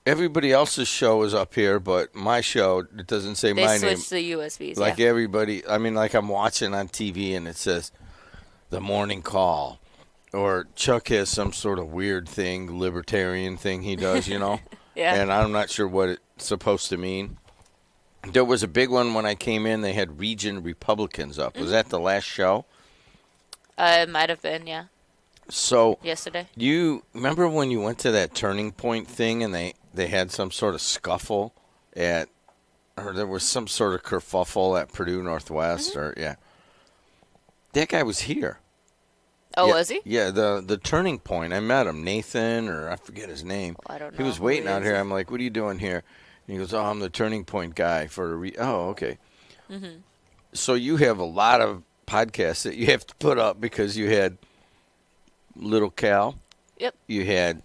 everybody else's show is up here, but my show, it doesn't say my name. They switched the USBs, Like everybody, I mean, like I'm watching on TV and it says The Morning Call. Or Chuck has some sort of weird thing, libertarian thing he does, Yeah. And I'm not sure what it's supposed to mean. There was a big one when I came in. They had Region Republicans up. Was that the last show? It might have been, yeah. So Yesterday. you remember when you went to that Turning Point thing and they had some sort of scuffle or there was some sort of kerfuffle at Purdue Northwest that guy was here. Oh, yeah, was he? Yeah, the Turning Point. I met him, Nathan, or I forget his name. Well, I don't know. He was waiting out here. I'm like, "What are you doing here?" And he goes, "Oh, I'm the Turning Point guy for a Oh, okay." Mm-hmm. So you have a lot of podcasts that you have to put up because you had Little Cal. Yep. You had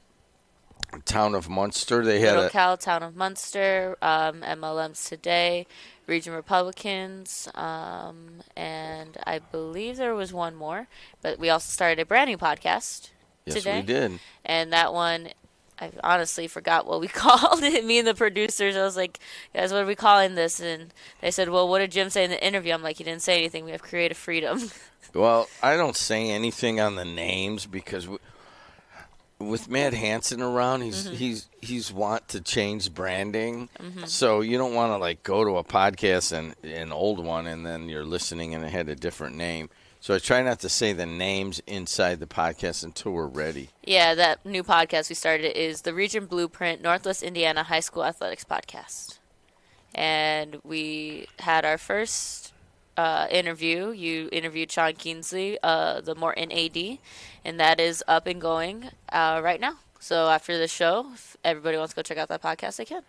Town of Munster. They had Little Cal, Town of Munster, MLMs Today, Region Republicans, and I believe there was one more. But we also started a brand new podcast Yes, today. we did. And that one, I honestly forgot what we called it. Me and the producers, I was like, guys, what are we calling this? And they said, well, what did Jim say in the interview? I'm like, he didn't say anything. We have creative freedom. Well, I don't say anything on the names because with Matt Hansen around, he's want to change branding. So you don't want to like go to a podcast and an old one and then you're listening and it had a different name. So I try not to say the names inside the podcast until we're ready. Yeah, that new podcast we started is the Region Blueprint Northwest Indiana High School Athletics Podcast. And we had our first interview. You interviewed Sean Kingsley, the Morton AD, and that is up and going right now. So after the show, if everybody wants to go check out that podcast, they can.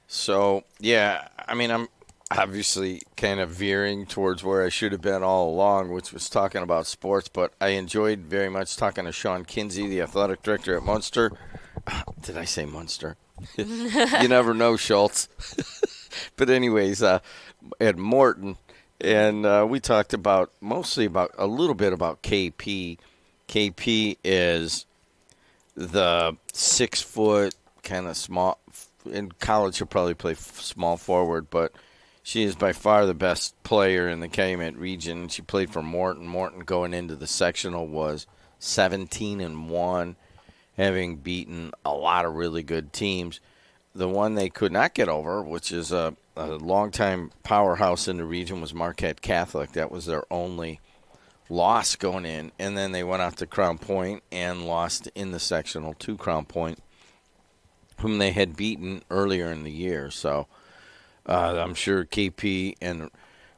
So, yeah, I mean, I'm obviously kind of veering towards where I should have been all along, which was talking about sports, but I enjoyed very much talking to Sean Kinsey, the athletic director at Munster. Did I say Munster? You never know, Schultz. But anyways, at Morton, and we talked mostly about a little bit about KP. KP is the 6 foot kind of small. In college, she'll probably play small forward, but she is by far the best player in the Calumet region. She played for Morton. Morton going into the sectional was 17-1, having beaten a lot of really good teams. The one they could not get over, which is a longtime powerhouse in the region, was Marquette Catholic. That was their only loss going in. And then they went out to Crown Point and lost in the sectional to Crown Point, whom they had beaten earlier in the year. So I'm sure KP and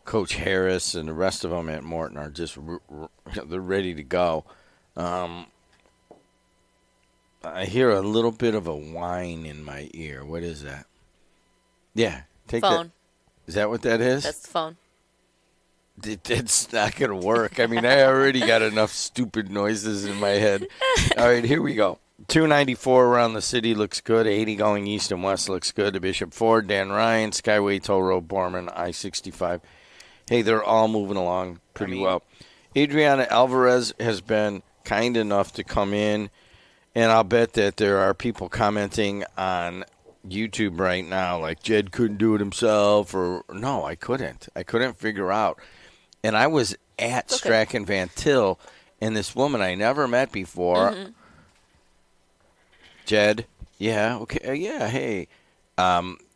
Coach Harris and the rest of them at Morton are just they're ready to go. I hear a little bit of a whine in my ear. What is that? Yeah, take phone. That. Is that what that is? That's the phone. It's not going to work. I mean, I already got enough stupid noises in my head. All right, here we go. 294 around the city looks good. 80 going east and west looks good. To Bishop Ford, Dan Ryan, Skyway Toll Road, Borman, I-65. Hey, they're all moving along pretty well. Adriana Alvarez has been kind enough to come in, and I'll bet that there are people commenting on YouTube right now like Jed couldn't do it himself, or no, I couldn't. I couldn't figure out. And I was at Strachan Van Til, and this woman I never met before, Jed, yeah, okay, yeah, hey,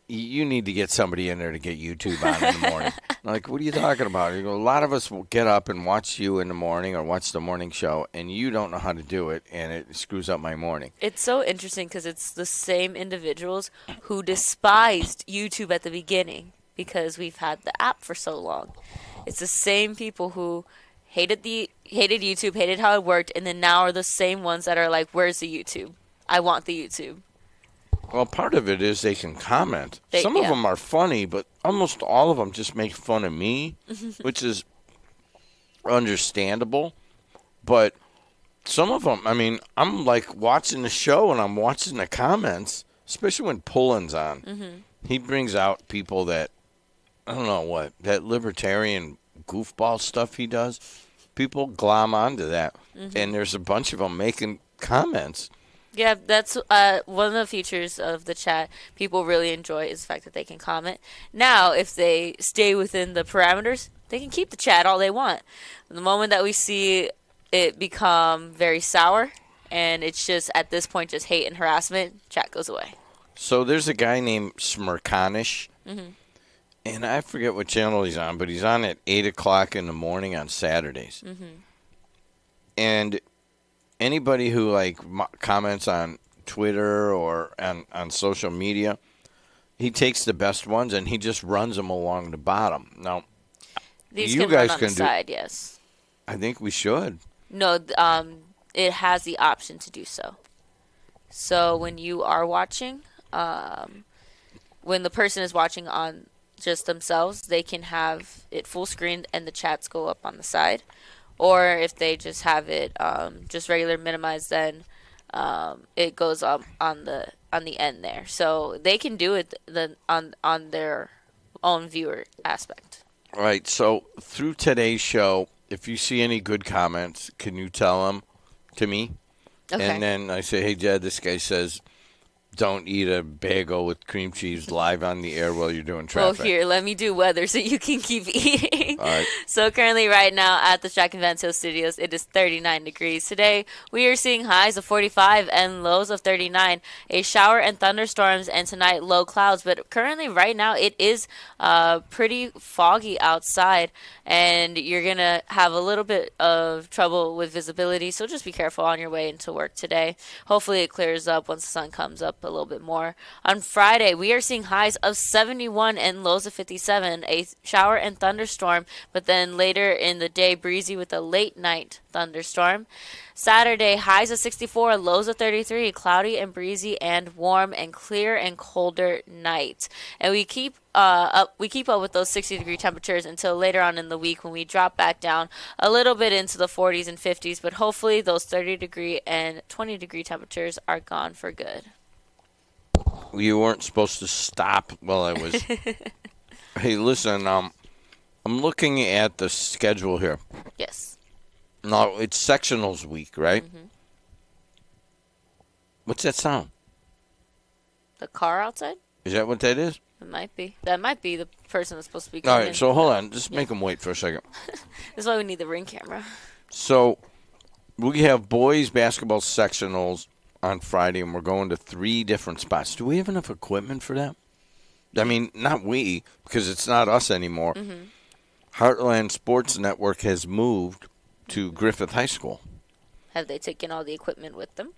you need to get somebody in there to get YouTube on in the morning. I'm like, what are you talking about? You go, a lot of us will get up and watch you in the morning or watch the morning show, and you don't know how to do it, and it screws up my morning. It's so interesting because it's the same individuals who despised YouTube at the beginning because we've had the app for so long. It's the same people who hated YouTube, hated how it worked, and then now are the same ones that are like, where's the YouTube? I want the YouTube. Well, part of it is they can comment. Some of them are funny, but almost all of them just make fun of me, which is understandable. But some of them, I mean, I'm like watching the show and I'm watching the comments, especially when Pullen's on. He brings out people that, I don't know what, that libertarian goofball stuff he does. People glom onto that. And there's a bunch of them making comments. Yeah, that's one of the features of the chat people really enjoy is the fact that they can comment. Now, if they stay within the parameters, they can keep the chat all they want. The moment that we see it become very sour and it's just at this point just hate and harassment, chat goes away. So there's a guy named Smirkanish, and I forget what channel he's on, but he's on at 8 o'clock in the morning on Saturdays. And anybody who comments on Twitter or on social media, he takes the best ones and he just runs them along the bottom. Now, These you can guys run on can the do. side, yes. I think we should. No, it has the option to do so. So when you are watching, when the person is watching on just themselves, they can have it full screen and the chats go up on the side. Or if they just have it just regular minimized, then it goes up on the end there. So they can do it on their own viewer aspect. All right. So through today's show, if you see any good comments, can you tell them to me? Okay. And then I say, hey, Jed, this guy says don't eat a bagel with cream cheese live on the air while you're doing traffic. Well, here, let me do weather so you can keep eating. All right. So currently right now at the Shack and Vance Hill Studios, it is 39 degrees. Today, we are seeing highs of 45 and lows of 39. A shower and thunderstorms, and tonight, low clouds. But currently right now, it is pretty foggy outside, and you're going to have a little bit of trouble with visibility, so just be careful on your way into work today. Hopefully it clears up once the sun comes up a little bit more. On Friday, we are seeing highs of 71 and lows of 57. A shower and thunderstorm, but then later in the day, breezy with a late night thunderstorm. Saturday, highs of 64, lows of 33, cloudy and breezy and warm and clear and colder night. And we keep up with those 60-degree temperatures until later on in the week when we drop back down a little bit into the 40s and 50s, but hopefully those 30-degree and 20-degree temperatures are gone for good. You weren't supposed to stop while I was. Hey, listen, I'm looking at the schedule here. Yes. No, it's sectionals week, right? What's that sound? The car outside? Is that what that is? It might be. That might be the person that's supposed to be All coming right, so hold on. Just make them wait for a second. That's why we need the ring camera. So we have boys basketball sectionals on Friday, and we're going to 3 different spots. Do we have enough equipment for that? I mean, not we, because it's not us anymore. Heartland Sports Network has moved to Griffith High School. Have they taken all the equipment with them?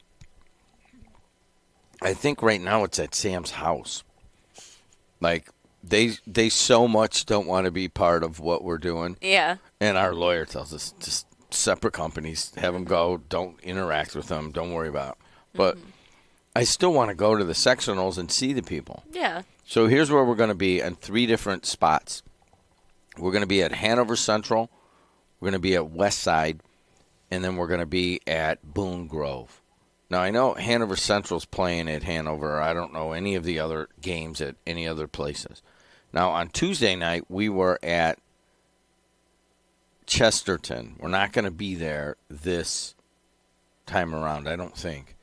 I think right now it's at Sam's house. Like, they so much don't want to be part of what we're doing. Yeah. And our lawyer tells us, just separate companies, have them go, don't interact with them, don't worry about it. But I still want to go to the sectionals and see the people. Yeah. So here's where we're going to be in 3 different spots. We're going to be at Hanover Central, we're going to be at West Side, and then we're going to be at Boone Grove. Now, I know Hanover Central's playing at Hanover. I don't know any of the other games at any other places. Now, on Tuesday night, we were at Chesterton. We're not going to be there this time around, I don't think.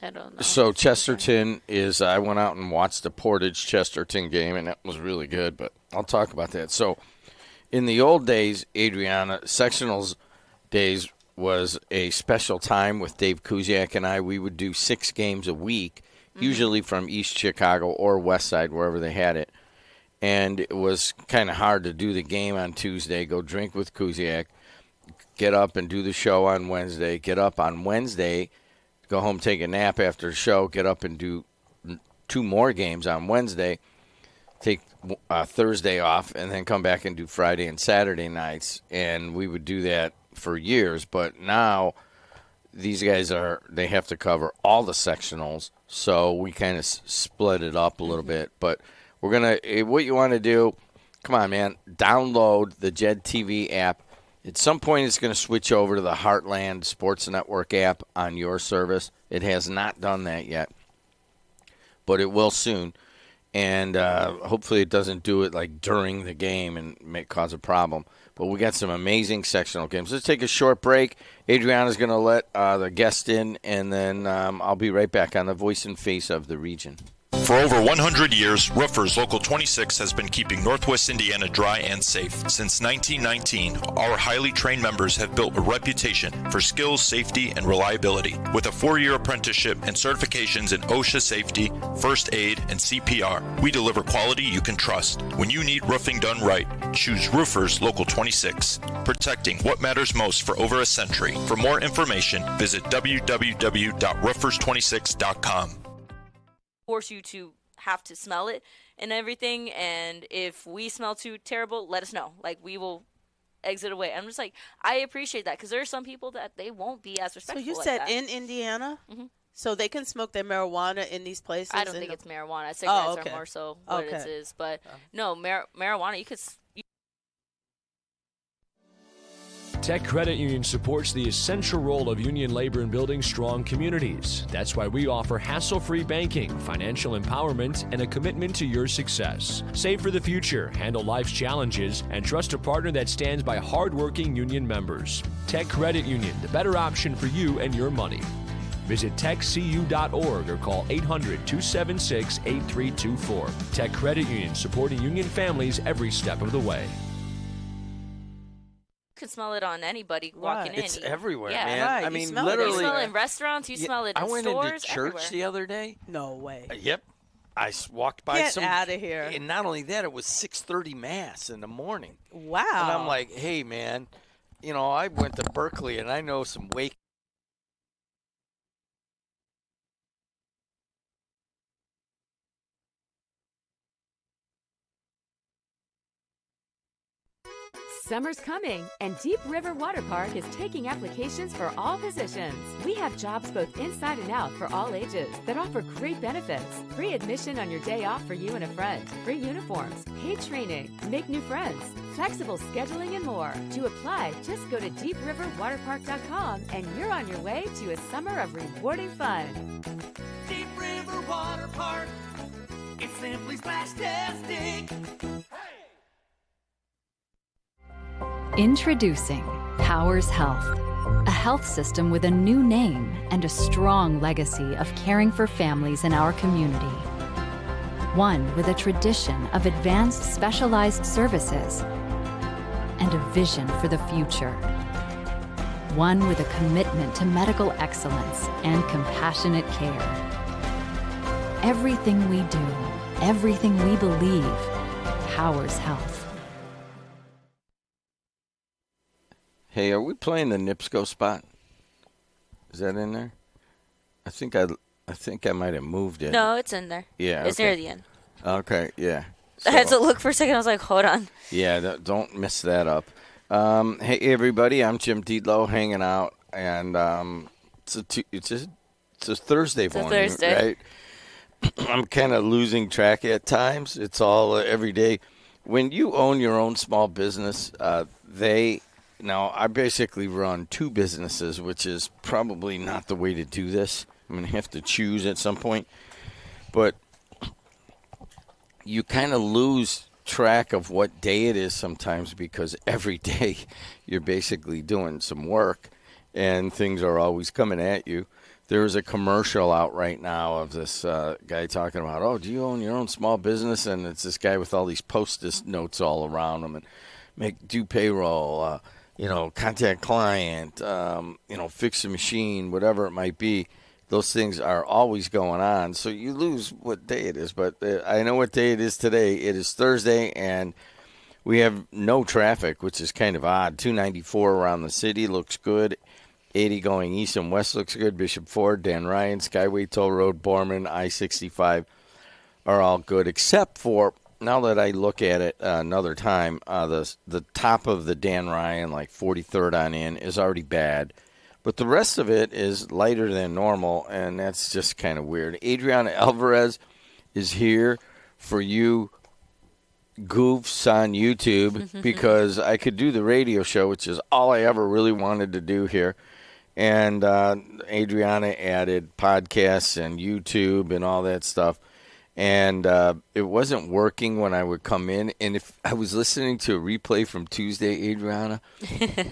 I don't know. So Chesterton is, I went out and watched the Portage Chesterton game, and that was really good, but I'll talk about that. So in the old days, Adriana, sectionals days was a special time with Dave Kuziak and I. We would do 6 games a week, usually from East Chicago or West Side, wherever they had it. And it was kind of hard to do the game on Tuesday, go drink with Kuziak, get up and do the show on Wednesday, get up on Wednesday, go home, take a nap after the show, get up and do 2 more games on Wednesday, take Thursday off, and then come back and do Friday and Saturday nights. And we would do that for years. But now these guys they have to cover all the sectionals, so we kind of split it up a little bit. But we're going to, what you want to do, come on, man, download the Jed TV app. At some point, it's going to switch over to the Heartland Sports Network app on your service. It has not done that yet, but it will soon. and hopefully it doesn't do it like during the game and cause a problem. But we got some amazing sectional games. Let's take a short break. Adriana's going to let the guest in, and then I'll be right back on the voice and face of the region. For over 100 years, Roofers Local 26 has been keeping Northwest Indiana dry and safe. Since 1919, our highly trained members have built a reputation for skills, safety, and reliability. With a 4-year apprenticeship and certifications in OSHA safety, first aid, and CPR, we deliver quality you can trust. When you need roofing done right, choose Roofers Local 26, protecting what matters most for over a century. For more information, visit www.roofers26.com. Force you to have to smell it and everything, and if we smell too terrible, let us know. Like, we will exit away. I'm just like, I appreciate that, because there are some people that they won't be as respectful. So you like said that. In Indiana? Mm-hmm. So they can smoke their marijuana in these places? I don't think it's marijuana. Cigarettes are more so what it Okay. is. But no, marijuana, you could... Tech Credit Union supports the essential role of union labor in building strong communities. That's why we offer hassle-free banking, financial empowerment, and a commitment to your success. Save for the future, handle life's challenges, and trust a partner that stands by hardworking union members. Tech Credit Union, the better option for you and your money. Visit techcu.org or call 800-276-8324. Tech Credit Union, supporting union families every step of the way. You can smell it on anybody walking in. It's everywhere, yeah. man. Right, I you mean, smell it literally. You smell it in restaurants. You smell it in I went stores. into church everywhere. the other day. No way. Yep. I walked by Get some. outta here. And not only that, it was 6:30 mass in the morning. Wow. And I'm like, hey, man, you know, I went to Berkeley and I know some wake. Summer's coming, and Deep River Water Park is taking applications for all positions. We have jobs both inside and out for all ages that offer great benefits. Free admission on your day off for you and a friend, free uniforms, paid training, make new friends, flexible scheduling, and more. To apply, just go to deepriverwaterpark.com and you're on your way to a summer of rewarding fun. Deep River Water Park. It's simply splash-tastic. Introducing Powers Health, a health system with a new name and a strong legacy of caring for families in our community. One with a tradition of advanced specialized services and a vision for the future. One with a commitment to medical excellence and compassionate care. Everything we do, everything we believe, Powers Health. Hey, are we playing the NIPSCO spot? Is that in there? I think I might have moved it. No, it's in there. Yeah, It's okay. near the end. Okay, yeah. I had to So- look for a second. I was like, hold on. Yeah, don't miss that up. Hey, everybody, I'm Jim Dedelow hanging out, and it's a Thursday It's a morning, Thursday. right? I'm kind of losing track at times. It's all every day. When you own your own small business, now I basically run 2 businesses, which is probably not the way to do this. I'm going to have to choose at some point. But you kind of lose track of what day it is sometimes, because every day you're basically doing some work and things are always coming at you. There's a commercial out right now of this guy talking about, oh, do you own your own small business? And it's this guy with all these Post-it notes all around him, and do payroll, contact client, fix a machine, whatever it might be. Those things are always going on. So you lose what day it is. But I know what day it is today. It is Thursday, and we have no traffic, which is kind of odd. 294 around the city looks good. 80 going east and west looks good. Bishop Ford, Dan Ryan, Skyway Toll Road, Borman, I-65 are all good, except for, now that I look at it another time, the top of the Dan Ryan, like 43rd on in, is already bad. But the rest of it is lighter than normal, and that's just kind of weird. Adriana Alvarez is here for you goofs on YouTube, because I could do the radio show, which is all I ever really wanted to do here. And Adriana added podcasts and YouTube and all that stuff. and it wasn't working when I would come in. And if I was listening to a replay from Tuesday, Adriana,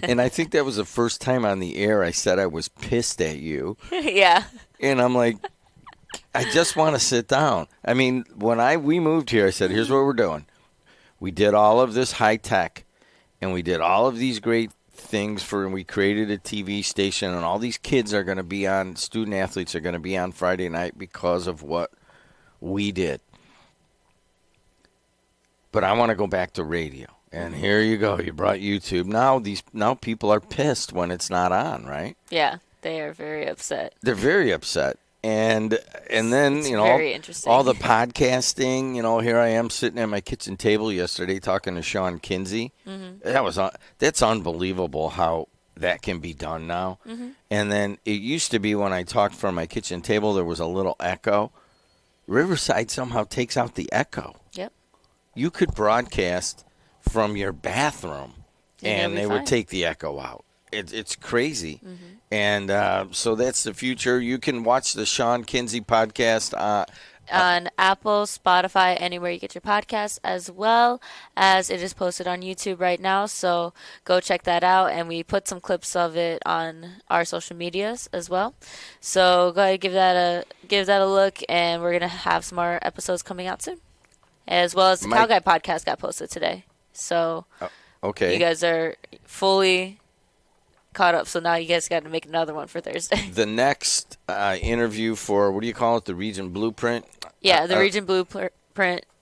and I think that was the first time on the air I said I was pissed at you. Yeah. And I'm like, I just want to sit down. I mean, when we moved here, I said, here's what we're doing. We did all of this high tech, and we did all of these great things and we created a TV station, and all these kids are going to be on, student athletes are going to be on Friday night because of what we did. But I want to go back to radio. And here you go. You brought YouTube. Now people are pissed when it's not on, right? Yeah, they are very upset. They're very upset. And then, It's you know, very interesting. all the podcasting, you know, here I am sitting at my kitchen table yesterday talking to Sean Kinsey. Mm-hmm. That's unbelievable how that can be done now. Mm-hmm. And then it used to be when I talked from my kitchen table, there was a little echo. Riverside somehow takes out the echo. Yep. You could broadcast from your bathroom, and they would take the echo out. It's crazy. Mm-hmm. And so that's the future. You can watch the Sean Kinsey podcast on Apple, Spotify, anywhere you get your podcasts, as well as it is posted on YouTube right now. So go check that out, and we put some clips of it on our social medias as well. So go ahead, give that a look, and we're gonna have some more episodes coming out soon, as well as the Cow Guy podcast got posted today. So okay, you guys are fully caught up, so now you guys got to make another one for Thursday. The next interview for, what do you call it, the Region Blueprint? Yeah, the Region Blueprint,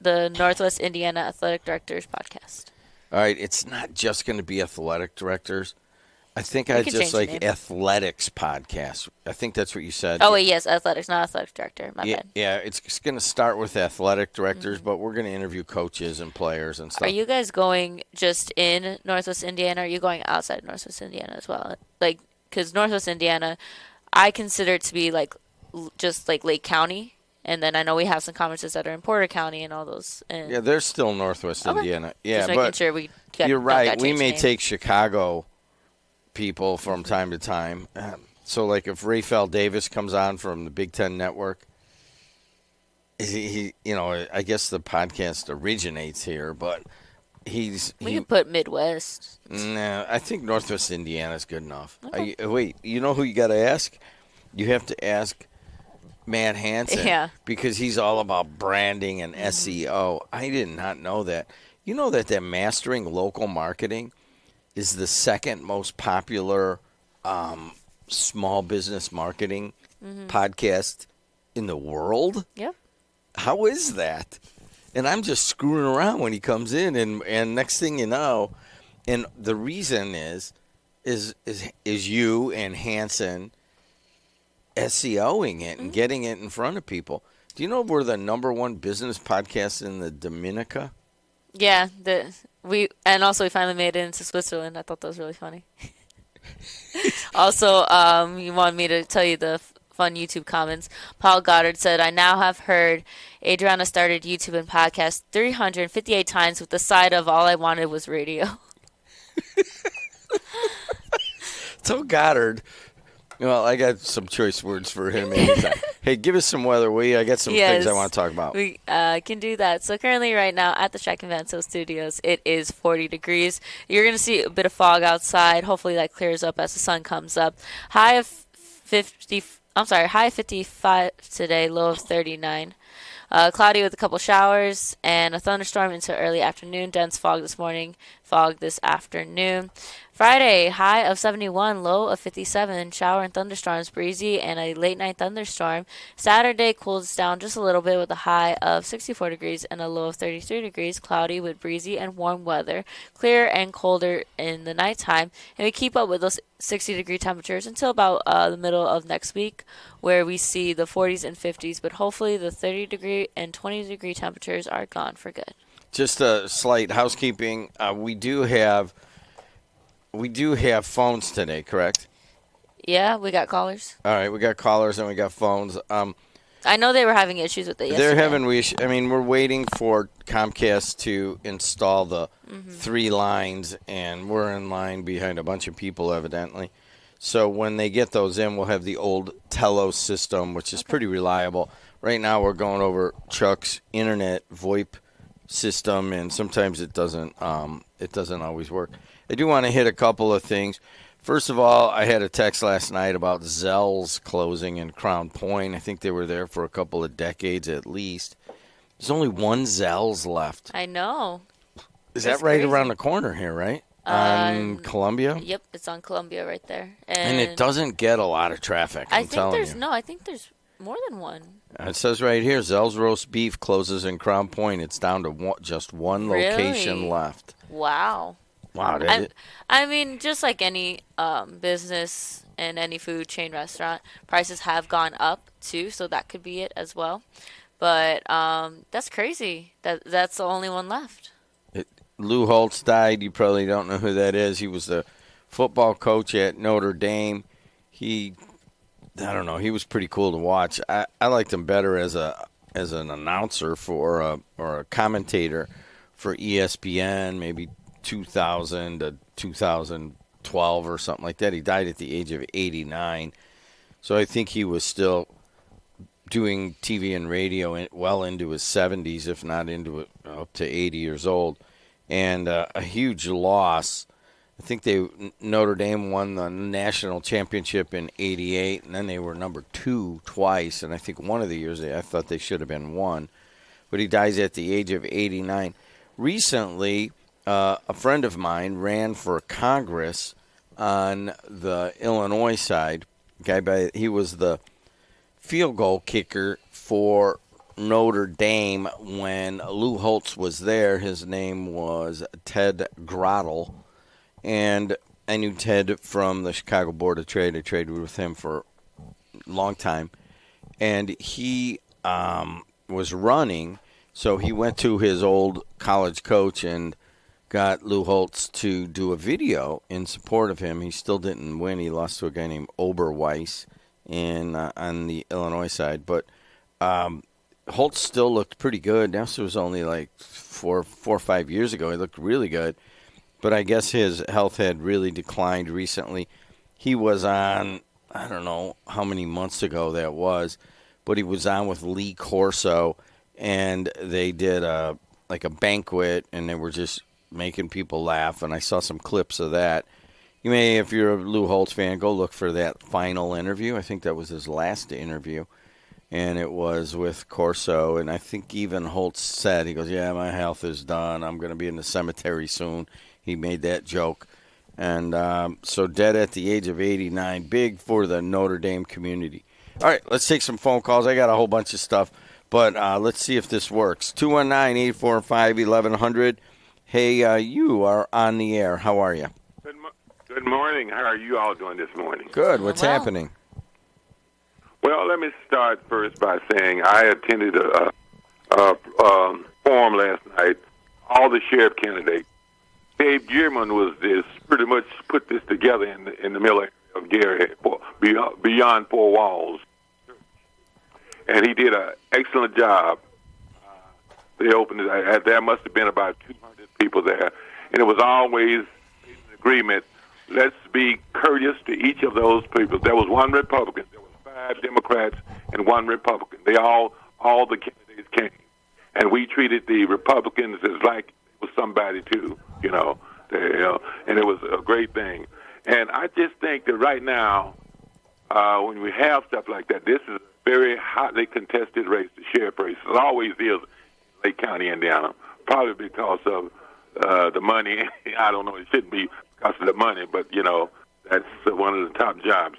the Northwest Indiana Athletic Directors podcast. All right, it's not just going to be athletic directors. I think You I can just change the like name. athletics podcast. I think that's what you said. Oh, wait, yes, athletics, not athletic director. My bad. Yeah, it's going to start with athletic directors, but we're going to interview coaches and players and stuff. Are you guys going just in Northwest Indiana, or are you going outside Northwest Indiana as well? Like, because Northwest Indiana, I consider it to be like just like Lake County, and then I know we have some conferences that are in Porter County and all those. And Yeah, they're still Northwest Okay. Indiana. Yeah, just making but sure we you're right. We may take. take Chicago people from time to time. So, like, if Rafael Davis comes on from the Big Ten Network, he you know, I guess the podcast originates here, but We could put Midwest. Nah, I think Northwest Indiana is good enough. Okay. Wait, you know who you got to ask? You have to ask Matt Hansen. Yeah. Because he's all about branding and SEO. I did not know that. You know that Mastering Local Marketing is the second most popular small business marketing podcast in the world? Yep. How is that? And I'm just screwing around when he comes in, and next thing you know, and the reason is you and Hansen SEOing it and getting it in front of people. Do you know we're the #1 business podcast in the Dominica? Yeah, we finally made it into Switzerland. I thought that was really funny. Also, you wanted me to tell you the fun YouTube comments. Paul Goddard said, "I now have heard Adriana started YouTube and podcast 358 times with the side of all I wanted was radio." So Goddard, well, I got some choice words for him anytime. Hey, give us some weather, will you? I got some things I want to talk about. We can do that. So currently right now at the Shack and Vanso Studios, it is 40 degrees. You're going to see a bit of fog outside. Hopefully that clears up as the sun comes up. High 55 today, low of 39. Cloudy with a couple showers and a thunderstorm into early afternoon. Dense fog this morning, fog this afternoon. Friday, high of 71, low of 57. Shower and thunderstorms, breezy, and a late night thunderstorm. Saturday cools down just a little bit with a high of 64 degrees and a low of 33 degrees. Cloudy with breezy and warm weather. Clear and colder in the nighttime. And we keep up with those 60-degree temperatures until about the middle of next week, where we see the 40s and 50s. But hopefully the 30-degree and 20-degree temperatures are gone for good. Just a slight housekeeping. We do have phones today, correct? Yeah, we got callers. All right, we got callers and we got phones. I know they were having issues with it yesterday. They're having we're waiting for Comcast to install the 3 lines, and we're in line behind a bunch of people, evidently. So when they get those in, we'll have the old Telos system, which is pretty reliable. right now we're going over Chuck's internet VoIP system, and sometimes it doesn't always work. I do want to hit a couple of things. First of all, I had a text last night about Zell's closing in Crown Point. I think they were there for a couple of decades at least. There's only one Zell's left. I know. Is that right around the corner here, right? On Columbia? Yep, it's on Columbia right there. And it doesn't get a lot of traffic, I'm telling you. No, I think there's more than one. It says right here, Zell's Roast Beef closes in Crown Point. It's down to just one location left. Wow. Wow. I mean, just like any business and any food chain restaurant, prices have gone up too, so that could be it as well. But that's crazy. That's the only one left. Lou Holtz died. You probably don't know who that is. He was the football coach at Notre Dame. I don't know. He was pretty cool to watch. I liked him better as an announcer or a commentator for ESPN, maybe 2000 to 2012 or something like that. He died at the age of 89. So I think he was still doing TV and radio well into his 70s, if not into it, up to 80 years old. And a huge loss. I think Notre Dame won the national championship in '88, and then they were number 2 twice. And I think one of the years I thought they should have been 1. But he dies at the age of 89. Recently, a friend of mine ran for Congress on the Illinois side. He was the field goal kicker for Notre Dame when Lou Holtz was there. His name was Ted Grottle, and I knew Ted from the Chicago Board of Trade. I traded with him for a long time, and he was running, so he went to his old college coach and got Lou Holtz to do a video in support of him. He still didn't win. He lost to a guy named Oberweiss on the Illinois side, but Holtz still looked pretty good. This was only like 4 or 5 years ago. He looked really good. But I guess his health had really declined recently. He was on, I don't know how many months ago that was, but he was on with Lee Corso, and they did a banquet, and they were just making people laugh, and I saw some clips of that. You may, if you're a Lou Holtz fan, go look for that final interview. I think that was his last interview. And it was with Corso, and I think even Holtz said, he goes, yeah, my health is done. I'm going to be in the cemetery soon. He made that joke. And so dead at the age of 89, big for the Notre Dame community. All right, let's take some phone calls. I got a whole bunch of stuff, but let's see if this works. 219-845-1100. Hey, you are on the air. How are you? Good morning. How are you all doing this morning? Good. What's happening? Well, let me start first by saying I attended a forum last night. All the sheriff candidates. Dave German was pretty much put this together in the middle area of Gary, beyond 4 walls, and he did an excellent job. They opened it. There must have been about 200 people there, and it was always an agreement. Let's be courteous to each of those people. There was one Republican. There was 5 Democrats and 1 Republican. All the candidates came, and we treated the Republicans as like it was somebody too, and it was a great thing. And I just think that right now, when we have stuff like that, this is a very hotly contested race, the sheriff race. It always is in Lake County, Indiana, probably because of the money. I don't know, it shouldn't be because of the money, but, that's one of the top jobs.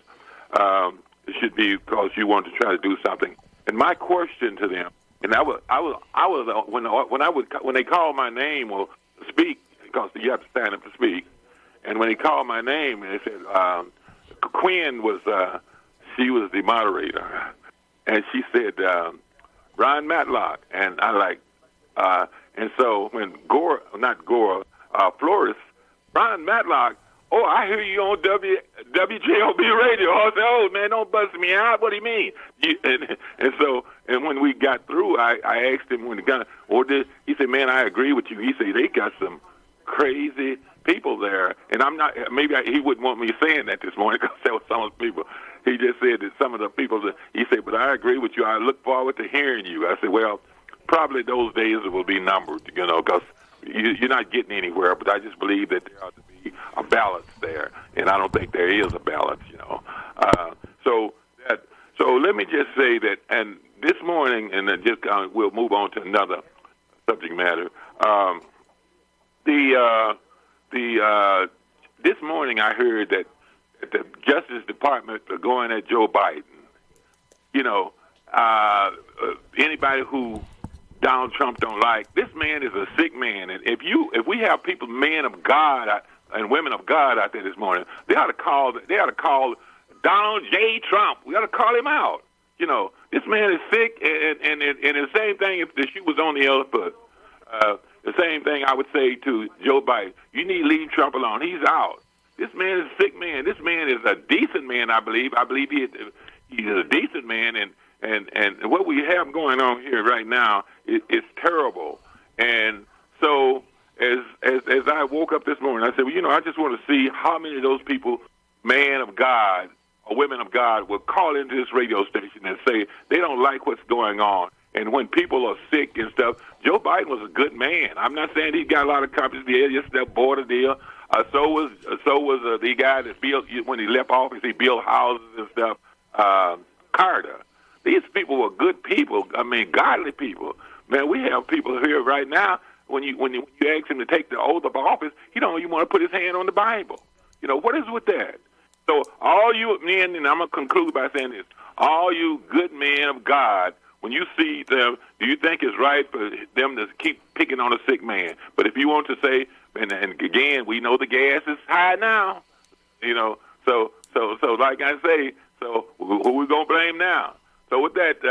It should be because you want to try to do something. And my question to them, and when they call my name or speak, because you have to stand up to speak, and when they called my name, and they said Quinn she was the moderator, and she said Brian Matlock, and and so when Flores, Brian Matlock. Oh, I hear you on WJOB radio. I said, oh, man, don't bust me out. What do you mean? And when we got through, I asked him when he said, man, I agree with you. He said, they got some crazy people there, and I'm not. Maybe he wouldn't want me saying that this morning because there were some of the people. He just said that some of the people that he said, but I agree with you. I look forward to hearing you. I said, well, probably those days will be numbered, because you're not getting anywhere. But I just believe that there ought to be a balance there, and I don't think there is a balance. So let me just say that, and this morning, and then we'll move on to another subject matter. This morning I heard that the Justice Department are going at Joe Biden. Anybody who Donald Trump don't like, this man is a sick man. And if we have people, men of God and women of God out there this morning, they ought to call Donald J. Trump. We ought to call him out. This man is sick, and the same thing if the shoe was on the other foot. The same thing I would say to Joe Biden. You need to leave Trump alone. He's out. This man is a sick man. This man is a decent man, I believe. I believe he's a decent man, and what we have going on here right now is terrible. And so as I woke up this morning, I said, well, I just want to see how many of those people, man of God or women of God, will call into this radio station and say they don't like what's going on. And when people are sick and stuff, Joe Biden was a good man. I'm not saying he got a lot of companies there, just that border deal. So was the guy that built, when he left office, he built houses and stuff. Carter. These people were good people. I mean, godly people. Man, we have people here right now. When you ask him to take the oath of office, he don't even want to put his hand on the Bible. What is with that? So all you men, and I'm gonna conclude by saying this: all you good men of God, when you see them, do you think it's right for them to keep picking on a sick man? But if you want to say, and again, we know the gas is high now, So like I say, so who we gonna blame now? So with that,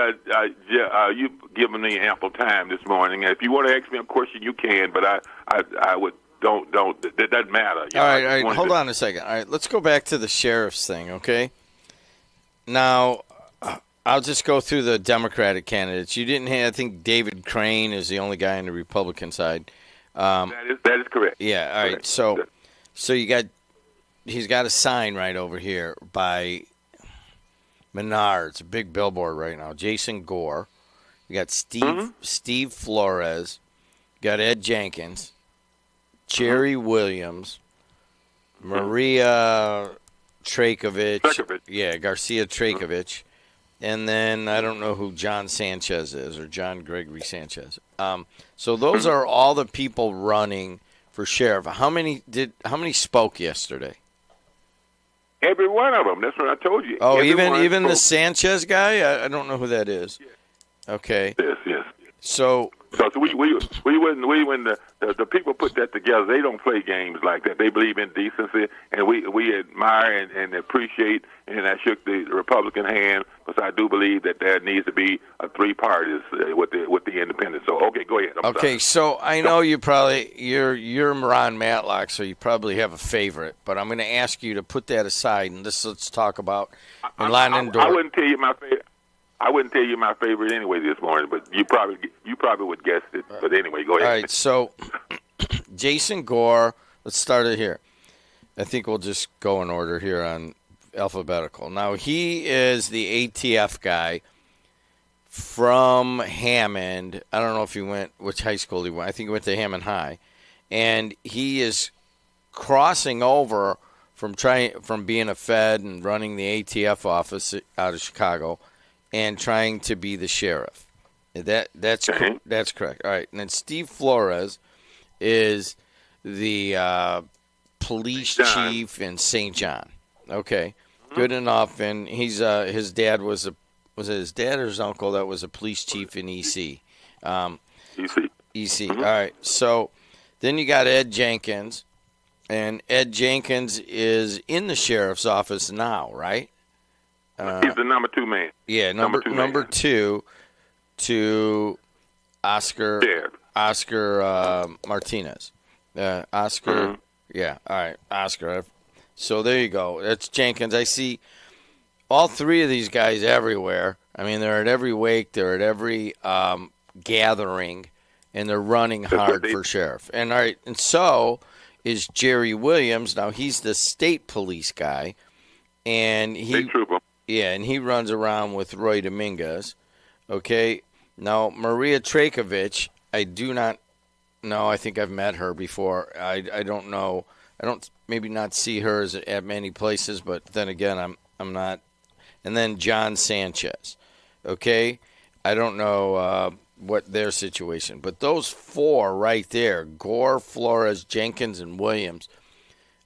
you've given me ample time this morning. If you want to ask me a question, you can. But I would don't. That doesn't matter. All right. Hold on a second. All right, let's go back to the sheriff's thing, okay? Now, I'll just go through the Democratic candidates. You didn't have, I think David Crane is the only guy on the Republican side. That is correct. Yeah. All right. So he's got a sign right over here by Menards, a big billboard right now. Jason Gore. You got Steve Flores. You got Ed Jenkins. Jerry Williams. Maria Trajkovic. Yeah, Garcia Trajkovic. And then I don't know who John Sanchez is, or John Gregory Sanchez. So those are all the people running for sheriff. How many spoke yesterday? Every one of them. That's what I told you. Oh, even the Sanchez guy? I don't know who that is. Yeah. Okay. Yes. So we when the people put that together, they don't play games like that. They believe in decency, and we admire and appreciate. And I shook the Republican hand because I do believe that there needs to be a three parties with the independents. So okay, go ahead. I'm sorry. So I know you're Ron Matlock, so you probably have a favorite, but I'm going to ask you to put that aside and let's talk about Landon. I wouldn't tell you my favorite. I wouldn't tell you my favorite anyway this morning, but you probably would guess it. But anyway, go ahead. All right, so Jason Gore, let's start it here. I think we'll just go in order here on alphabetical. Now, he is the ATF guy from Hammond. I don't know if he went, which high school he went. I think he went to Hammond High. And he is crossing over from being a Fed and running the ATF office out of Chicago and trying to be the sheriff. That's correct. All right. And then Steve Flores is the police chief in St. John. Okay. Good enough. And he's his dad was it his dad or his uncle that was a police chief in EC? EC. All right. So then you got Ed Jenkins, and Ed Jenkins is in the sheriff's office now, right? He's the number two man. Yeah, number two to Oscar Martinez. Oscar. Yeah. All right, Oscar. So there you go. That's Jenkins. I see all three of these guys everywhere. I mean, they're at every wake. They're at every gathering, and they're running hard for sheriff. And all right, and so is Jerry Williams. Now, he's the state police guy, and State trooper. yeah, and he runs around with Roy Dominguez. Okay. Now, Maria Trajkovic, I do not know. I think I've met her before. I don't know. I don't maybe not see her at many places, but then again, I'm not. And then John Sanchez. Okay. I don't know what their situation, but those four right there, Gore, Flores, Jenkins, and Williams,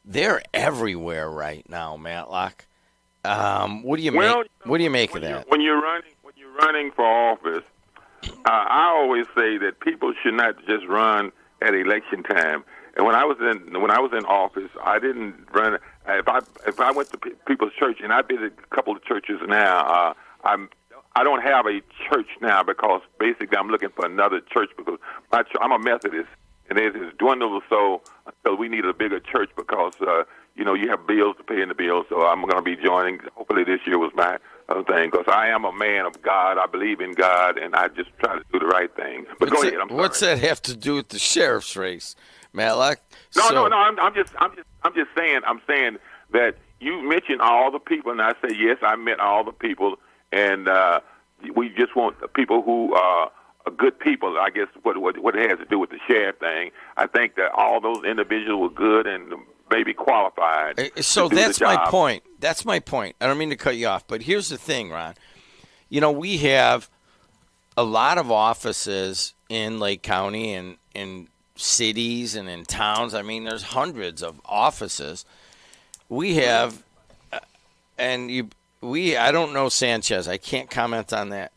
they're everywhere right now, Matlock. What do you make of that? When you're running for office, I always say that people should not just run at election time. And when I was in office, I didn't run. If I went to people's church, and I've been at a couple of churches now, I don't have a church now because basically I'm looking for another church because I'm a Methodist, and it has dwindled so until we need a bigger church because you have bills to pay in the bills. So I'm going to be joining. Hopefully this year was my thing because I am a man of God. I believe in God, and I just try to do the right thing. But go ahead. I'm sorry. What's that have to do with the sheriff's race, Matlock? No. I'm just saying. I'm saying that you mentioned all the people, and I say yes. I met all the people, and we just want people who are good people. I guess what it has to do with the sheriff thing. I think that all those individuals were good and maybe qualified. So that's my point. That's my point. I don't mean to cut you off, but here's the thing, Ron. We have a lot of offices in Lake County and in cities and in towns. I mean, there's hundreds of offices. We have, I don't know Sanchez. I can't comment on that.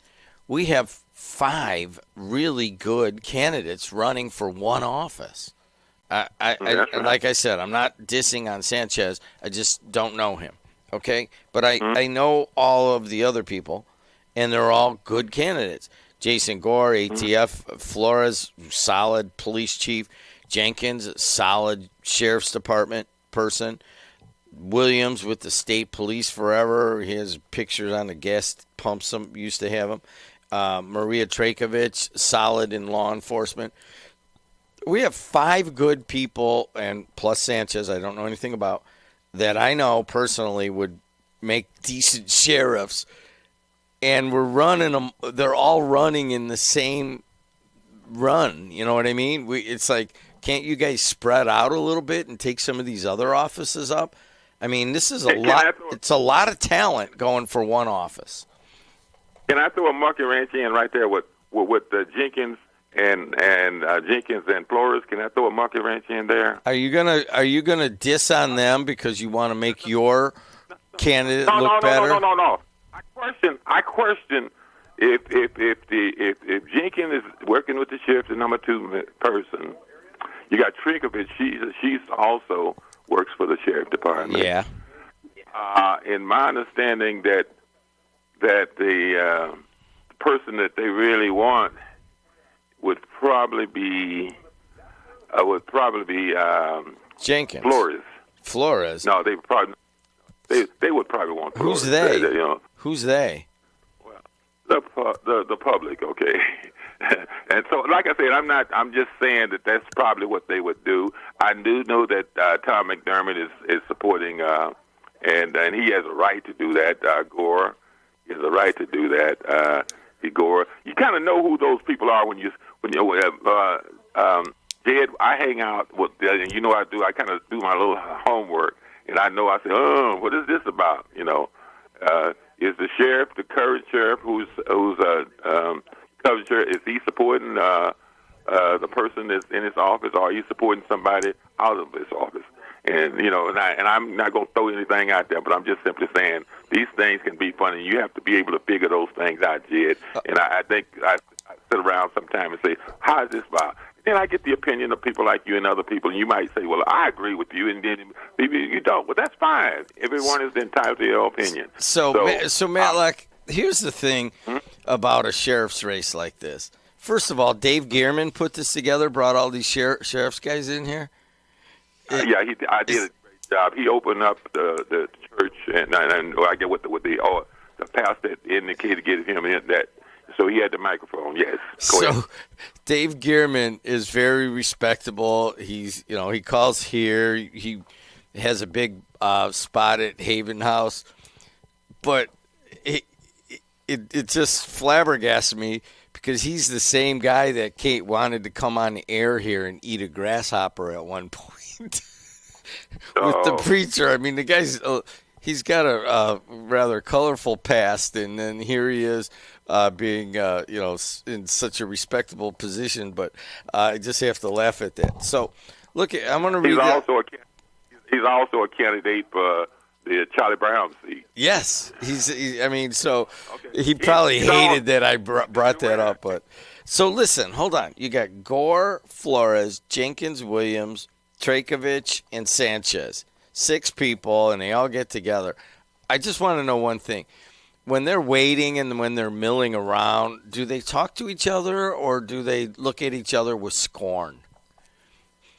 We have 5 really good candidates running for one office. Like I said, I'm not dissing on Sanchez. I just don't know him. Okay, but I know all of the other people, and they're all good candidates. Jason Gore, ATF, Flores, solid police chief. Jenkins, solid sheriff's department person. Williams with the state police forever. He has pictures on the gas pumps. Some used to have him. Maria Trajkovic, solid in law enforcement. We have 5 good people, and plus Sanchez, I don't know anything about, that I know personally would make decent sheriffs. And we're running them. They're all running in the same run. You know what I mean? It's like, can't you guys spread out a little bit and take some of these other offices up? I mean, this is a lot. It's a lot of talent going for one office. Can I throw a monkey wrench in right there with Jenkins and Jenkins and Flores? Can I throw a monkey wrench in there? Are you gonna diss on them because you want to make your candidate look better? No. I question if Jenkins is working with the sheriff, the number 2 person. You got Trajkovic. She's also works for the sheriff department. Yeah. In my understanding, that the person that they really want would probably be Jenkins. Flores. No, they would probably want Flores. Who's they? Who's they? Well, the public. Okay. And so, like I said, I'm just saying that's probably what they would do. I do know that Tom McDermott is supporting, and he has a right to do that. Gore has a right to do that. Gore, you kind of know who those people are when you Jed. I hang out with, and I do. I kind of do my little homework, and I know. I say, what is this about? Is the sheriff, the current sheriff, who's Coventry, is he supporting the person that's in his office, or are you supporting somebody out of his office? And and I'm not going to throw anything out there, but I'm just simply saying these things can be fun, and you have to be able to figure those things out, Jed. And I think I sit around sometime and say, how is this about? Then I get the opinion of people like you and other people, and you might say, well, I agree with you, and then maybe you don't. Well, that's fine. Everyone is entitled to their opinion. So Matlock, here's the thing about a sheriff's race like this. First of all, Dave Gehrman put this together, brought all these sheriff's guys in here. I did a great job. He opened up the church, and I get what the pastor indicated him in that So he had the microphone. Yes. Go So ahead. Dave Gearman is very respectable. He's, he calls here. He has a big spot at Haven House, but it just flabbergasted me because he's the same guy that Kate wanted to come on the air here and eat a grasshopper at one point with the preacher. I mean, the guy's he's got a rather colorful past, and then here he is being in such a respectable position. But I just have to laugh at that. So, look, I'm going to read. He's also a candidate for the Charlie Brown seat. Yes, he probably hated that I brought that up. But so listen, hold on. You got Gore, Flores, Jenkins, Williams, Trajkovic, and Sanchez. 6 people, and they all get together. I just want to know one thing. When they're waiting and when they're milling around, do they talk to each other or do they look at each other with scorn?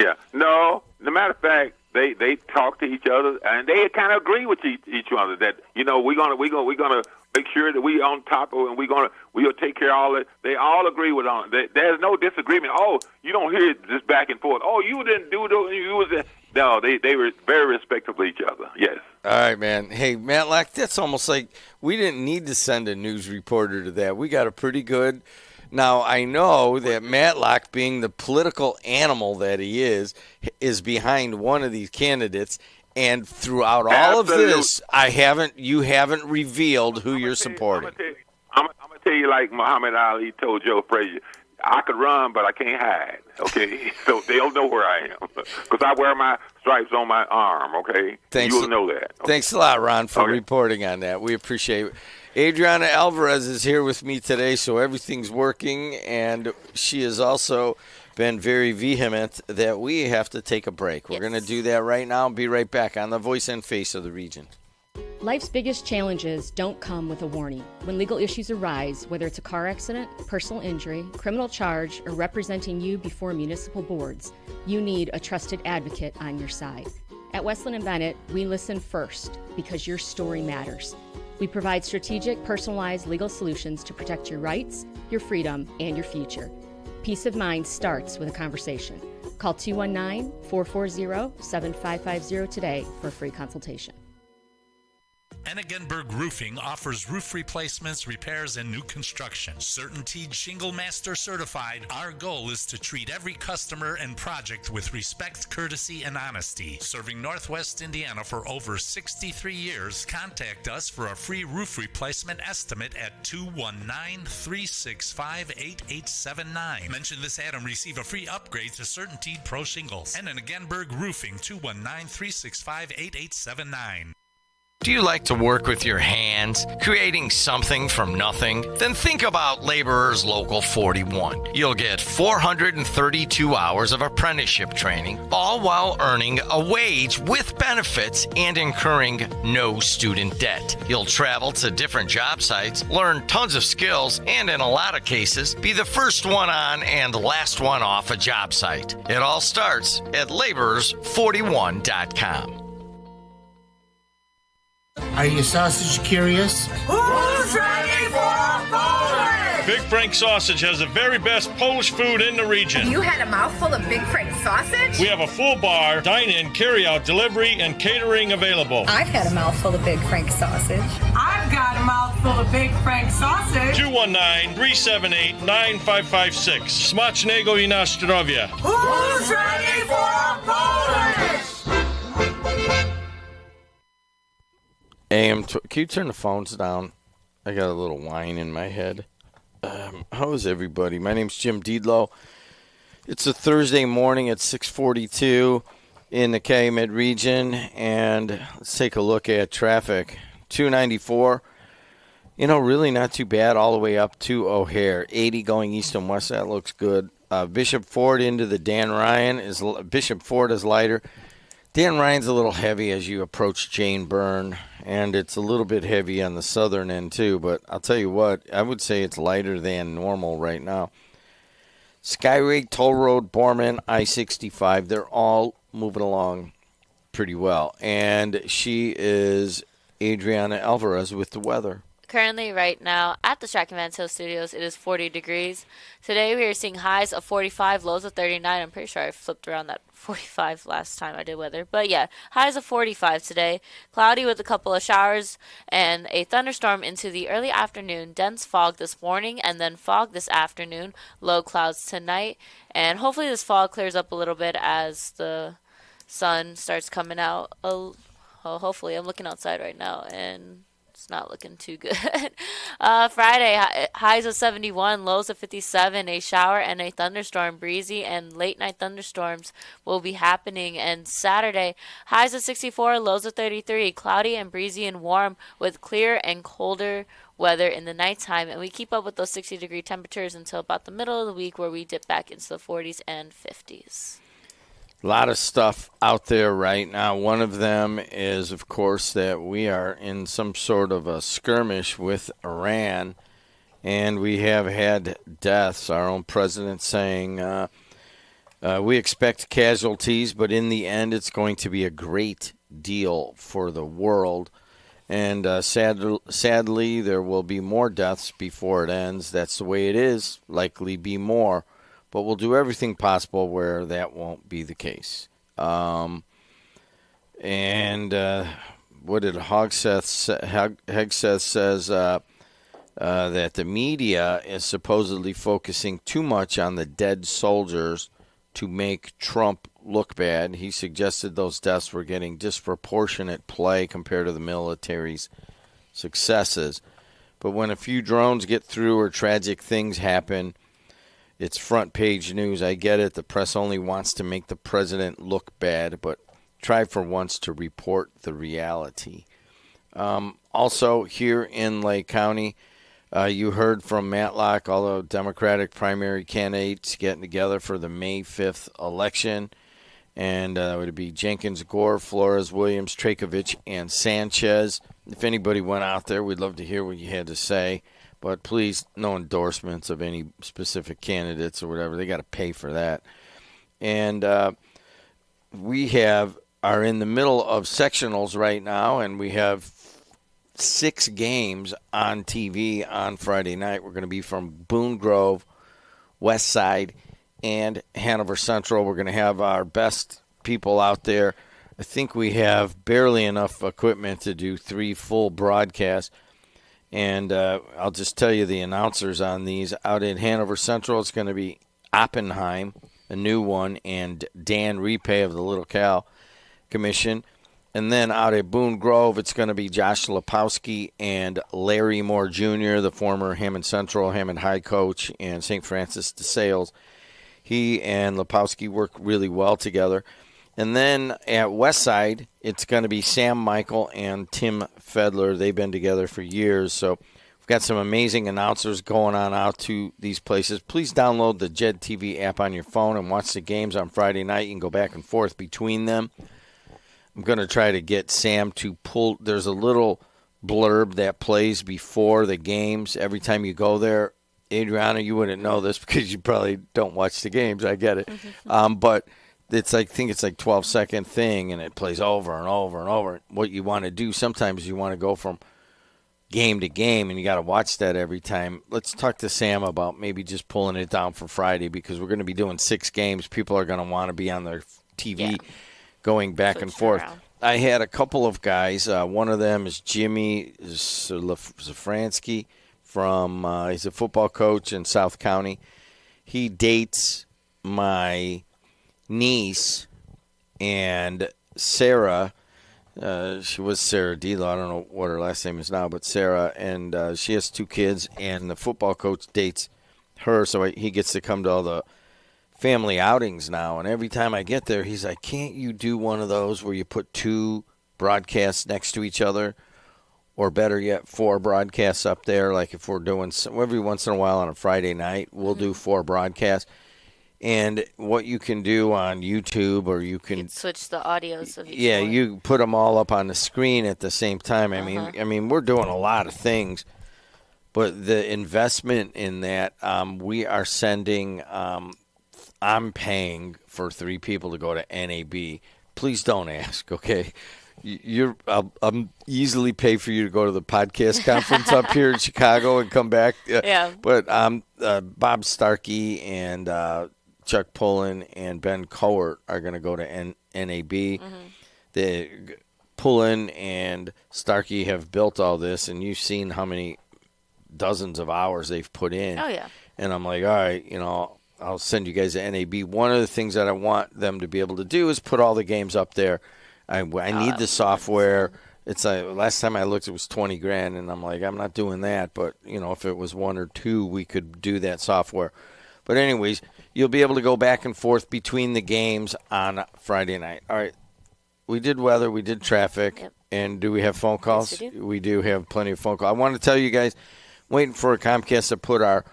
Yeah. No, as a matter of fact, they talk to each other and they kind of agree with each other that we're gonna make sure that we on top of it and we'll take care of all it. They all agree with on. There's no disagreement. Oh, you don't hear this back and forth. Oh, you didn't do it. You was. No, they were very respectful of each other. Yes. All right, man. Hey, Matlock, that's almost like we didn't need to send a news reporter to that. We got a pretty good. Now, I know that Matlock, being the political animal that he is behind one of these candidates. And throughout all of this, you haven't revealed who you're supporting. I'm gonna tell you like Muhammad Ali told Joe Frazier. I could run, but I can't hide, okay? So they'll know where I am because I wear my stripes on my arm, okay? You'll know that. Okay? Thanks a lot, Ron, for reporting on that. We appreciate it. Adriana Alvarez is here with me today, so everything's working, and she has also been very vehement that we have to take a break. We're going to do that right now and be right back on the Voice and Face of the Region. Life's biggest challenges don't come with a warning. When legal issues arise, whether it's a car accident, personal injury, criminal charge, or representing you before municipal boards, you need a trusted advocate on your side. At Westland & Bennett, we listen first because your story matters. We provide strategic, personalized legal solutions to protect your rights, your freedom, and your future. Peace of mind starts with a conversation. Call 219-440-7550 today for a free consultation. Ennigenberg Roofing offers roof replacements, repairs, and new construction. CertainTeed Shingle Master certified, our goal is to treat every customer and project with respect, courtesy, and honesty. Serving Northwest Indiana for over 63 years, contact us for a free roof replacement estimate at 219-365-8879. Mention this ad and receive a free upgrade to CertainTeed Pro Shingles. Ennigenberg Roofing, 219-365-8879. Do you like to work with your hands, creating something from nothing? Then think about Laborers Local 41. You'll get 432 hours of apprenticeship training, all while earning a wage with benefits and incurring no student debt. You'll travel to different job sites, learn tons of skills, and in a lot of cases, be the first one on and last one off a job site. It all starts at laborers41.com. Are you sausage curious? Who's ready for Polish? Big Frank Sausage has the very best Polish food in the region. You had a mouthful of Big Frank sausage? We have a full bar, dine-in, carry-out, delivery, and catering available. I've had a mouthful of Big Frank sausage. I've got a mouthful of Big Frank sausage. 219-378-9556. Smacznego i na zdrowie. Who's ready for Polish? Can you turn the phones down? I got a little whine in my head. How is everybody? My name's Jim Dedelow. It's a Thursday morning at 6:42 in the Calumet region, and let's take a look at traffic. 294, really not too bad all the way up to O'Hare. 80 going east and west, that looks good. Bishop Ford into the Dan Ryan, Bishop Ford is lighter. Dan Ryan's a little heavy as you approach Jane Byrne, and it's a little bit heavy on the southern end too, but I'll tell you what, I would say it's lighter than normal right now. Skyway, Toll Road, Borman, I-65, they're all moving along pretty well. And she is Adriana Alvarez with the weather. Currently, right now, at the Track and Vans Hill Studios, it is 40 degrees. Today, we are seeing highs of 45, lows of 39. I'm pretty sure I flipped around that 45 last time I did weather. But yeah, highs of 45 today. Cloudy with a couple of showers and a thunderstorm into the early afternoon. Dense fog this morning and then fog this afternoon. Low clouds tonight. And hopefully this fog clears up a little bit as the sun starts coming out. Hopefully, I'm looking outside right now and it's not looking too good. Friday, highs of 71, lows of 57, a shower and a thunderstorm. Breezy and late night thunderstorms will be happening. And Saturday, highs of 64, lows of 33, cloudy and breezy and warm with clear and colder weather in the nighttime. And we keep up with those 60-degree temperatures until about the middle of the week where we dip back into the 40s and 50s. A lot of stuff out there right now. One of them is, of course, that we are in some sort of a skirmish with Iran, and we have had deaths. Our own president saying we expect casualties, but in the end it's going to be a great deal for the world. And sadly, there will be more deaths before it ends. That's the way it is, likely be more. But we'll do everything possible where that won't be the case. What did Hegseth says that the media is supposedly focusing too much on the dead soldiers to make Trump look bad. He suggested those deaths were getting disproportionate play compared to the military's successes. But when a few drones get through or tragic things happen, it's front page news. I get it. The press only wants to make the president look bad, but try for once to report the reality. Also, here in Lake County, you heard from Matlock, all the Democratic primary candidates getting together for the May 5th election. And it would be Jenkins, Gore, Flores, Williams, Trakovich, and Sanchez. If anybody went out there, we'd love to hear what you had to say. But please, no endorsements of any specific candidates or whatever. They got to pay for that. And we are in the middle of sectionals right now, and we have 6 games on TV on Friday night. We're going to be from Boone Grove, West Side, and Hanover Central. We're going to have our best people out there. I think we have barely enough equipment to do 3 full broadcasts. And I'll just tell you the announcers on these. Out in Hanover Central, it's going to be Oppenheim, a new one, and Dan Repay of the Little Cal Commission. And then out at Boone Grove, it's going to be Josh Lepowski and Larry Moore Jr., the former Hammond Central, Hammond High coach, and St. Francis de Sales. He and Lepowski work really well together. And then at Westside, it's going to be Sam Michael and Tim Fedler. They've been together for years. So we've got some amazing announcers going on out to these places. Please download the Jed TV app on your phone and watch the games on Friday night. You can go back and forth between them. I'm going to try to get Sam to pull. There's a little blurb that plays before the games every time you go there. Adriana, you wouldn't know this because you probably don't watch the games. I get it. But it's like, I think it's like 12-second thing, and it plays over and over and over. What you want to do, sometimes you want to go from game to game, and you got to watch that every time. Let's talk to Sam about maybe just pulling it down for Friday because we're going to be doing 6 games. People are going to want to be on their TV going back and forth. Around. I had a couple of guys. One of them is Jimmy Zafransky from he's a football coach in South County. He dates my niece and Sarah. She was Sarah Dedelow. I don't know what her last name is now, but Sarah. And she has 2 kids, and the football coach dates her, so he gets to come to all the family outings now. And every time I get there, he's like, can't you do one of those where you put 2 broadcasts next to each other? Or better yet, 4 broadcasts up there. Like if we're doing every once in a while on a Friday night, we'll do 4 broadcasts. And what you can do on YouTube, or you can switch the audios of each one. You put them all up on the screen at the same time. I mean, we're doing a lot of things, but the investment in that, we are sending. I'm paying for 3 people to go to NAB. Please don't ask, okay? I'm easily pay for you to go to the podcast conference up here in Chicago and come back. Yeah. But Bob Starkey and Chuck Pullen and Ben Cowart are going to go to NAB. Mm-hmm. Pullen and Starkey have built all this, and you've seen how many dozens of hours they've put in. Oh, yeah. And I'm like, all right, I'll send you guys to NAB. One of the things that I want them to be able to do is put all the games up there. I need the software. It's like last time I looked, it was $20,000, and I'm like, I'm not doing that. But if it was 1 or 2, we could do that software. But anyways, you'll be able to go back and forth between the games on Friday night. All right. We did weather, we did traffic, Yep. And do we have phone calls? Yes, we do. We do have plenty of phone calls. I want to tell you guys, waiting for a Comcast to put our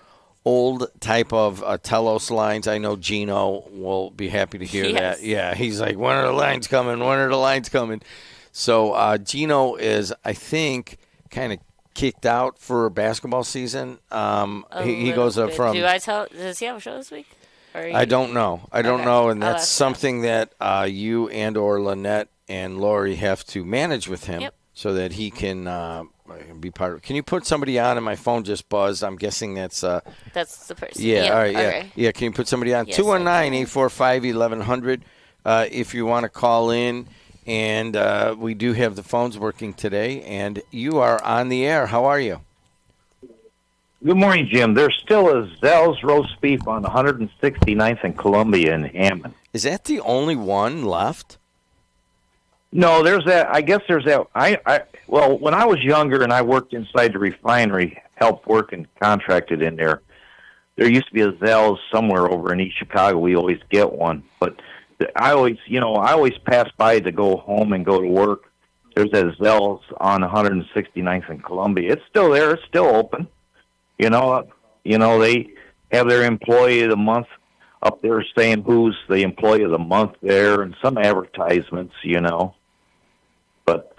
old type of Telos lines. I know Gino will be happy to hear that. Yeah, he's like, when are the lines coming? When are the lines coming? So Gino is, I think, kind of kicked out for basketball season. He goes up from. Does he have a show this week? I don't know. I don't know, and that's something that you and or Lynette and Lori have to manage with him so that he can be part of it. Can you put somebody on? And my phone just buzzed. I'm guessing that's the person. Yeah, all right, okay. Yeah. Can you put somebody on? Yes, 219-845-1100 if you want to call in. And we do have the phones working today, and you are on the air. How are you? Good morning, Jim. There's still a Zell's roast beef on 169th and Columbia in Hammond. Is that the only one left? No, there's that. I guess there's that. Well, when I was younger and I worked inside the refinery, helped work and contracted in there, there used to be a Zell's somewhere over in East Chicago. We always get one, but I always pass by to go home and go to work. There's that Zell's on 169th and Columbia. It's still there. It's still open. They have their employee of the month up there saying who's the employee of the month there and some advertisements, But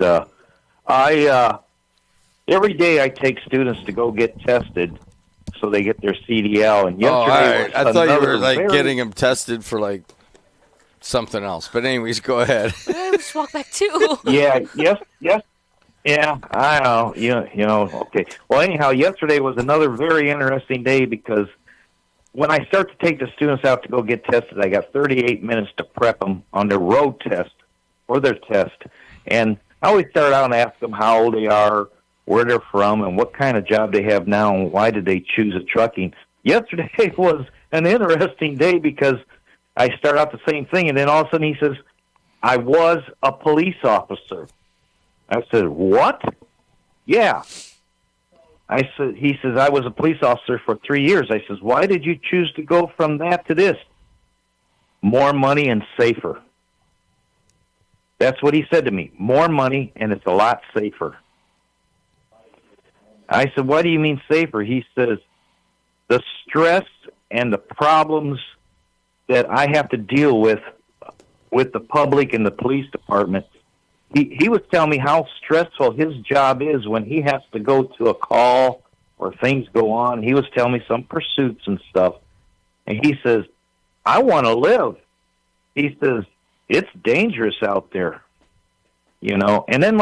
every day I take students to go get tested so they get their CDL. And yesterday was I thought you were getting them tested for something else. But anyways, go ahead. I just walk back too. Yes. Yeah, I know. Okay. Well, anyhow, yesterday was another very interesting day because when I start to take the students out to go get tested, I got 38 minutes to prep them on their road test or their test. And I always start out and ask them how old they are, where they're from, and what kind of job they have now, and why did they choose a trucking. Yesterday was an interesting day because I start out the same thing, and then all of a sudden he says, I was a police officer. I said, what? Yeah. He says, I was a police officer for 3 years. I says, why did you choose to go from that to this? More money and safer. That's what he said to me. More money and it's a lot safer. I said, what do you mean safer? He says, the stress and the problems that I have to deal with the public and the police department. He was telling me how stressful his job is when he has to go to a call or things go on. He was telling me some pursuits and stuff. And he says, I want to live. He says, it's dangerous out there. And then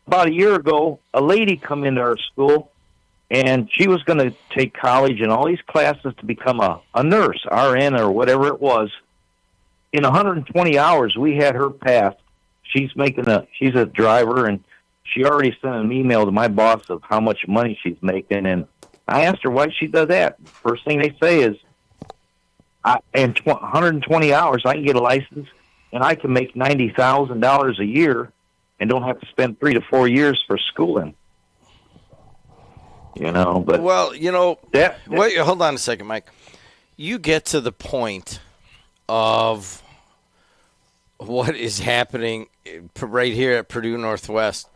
about a year ago, a lady come into our school and she was going to take college and all these classes to become a nurse, RN or whatever it was. In 120 hours, we had her passed. She's a driver, and she already sent an email to my boss of how much money she's making. And I asked her why she does that. First thing they say is, in 120 hours, I can get a license, and I can make $90,000 a year and don't have to spend 3 to 4 years for schooling. But wait, hold on a second, Mike. You get to the point of what is happening right here at Purdue Northwest.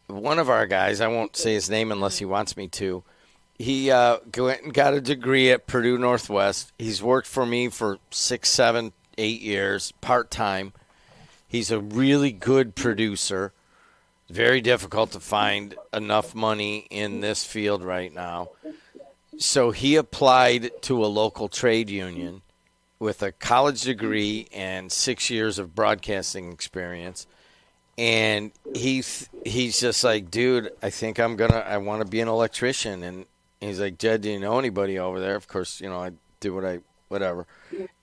One of our guys, I won't say his name unless he wants me to, he went and got a degree at Purdue Northwest. He's worked for me for 6, 7, 8 years, part-time. He's a really good producer. Very difficult to find enough money in this field right now. So he applied to a local trade union with a college degree and 6 years of broadcasting experience. And he's just like, dude, I think I want to be an electrician. And he's like, Jed, do you know anybody over there? Of course, I do whatever.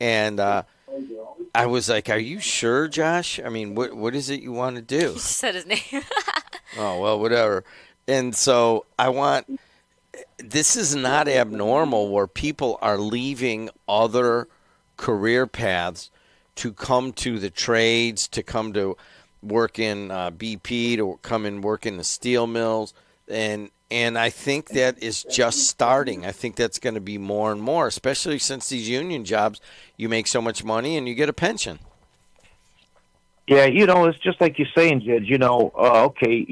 And I was like, are you sure, Josh? I mean, what is it you want to do? He said his name. Oh, well, whatever. And so this is not abnormal where people are leaving other career paths to come to the trades, to come to work in BP, to come and work in the steel mills. And I think that is just starting. I think that's going to be more and more, especially since these union jobs, you make so much money and you get a pension. Yeah, it's just like you're saying, Jed, okay,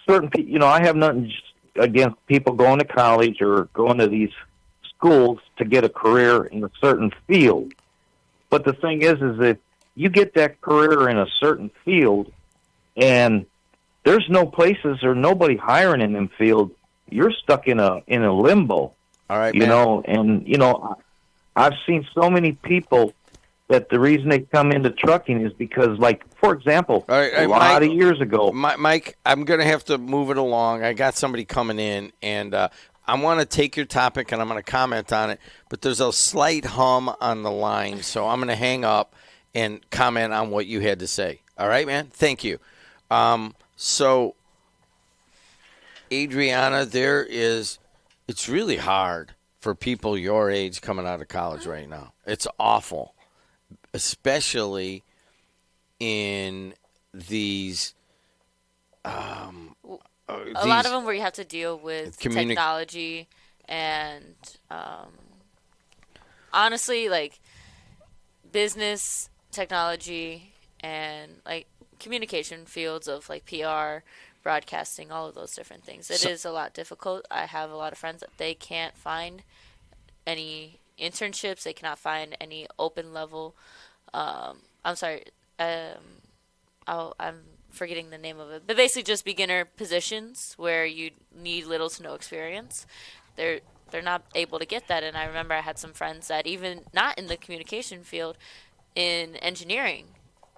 certain people, I have nothing against people going to college or going to these schools to get a career in a certain field. But the thing is that you get that career in a certain field and there's no places or nobody hiring in them field. You're stuck in a limbo. All right, I've seen so many people that the reason they come into trucking is because, like, for example, a lot of years ago. Mike, I'm going to have to move it along. I got somebody coming in, and I want to take your topic, and I'm going to comment on it. But there's a slight hum on the line, so I'm going to hang up and comment on what you had to say. All right, man? Thank you. So, Adriana, it's really hard for people your age coming out of college right now. It's awful. Especially in these, a lot of them where you have to deal with technology and, honestly, like business, technology, and like communication fields of like PR, broadcasting, all of those different things. It is a lot difficult. I have a lot of friends that they can't find any internships. They cannot find any open level. I'm sorry. I'm forgetting the name of it. But basically, just beginner positions where you need little to no experience. They're not able to get that. And I remember I had some friends that even not in the communication field, in engineering,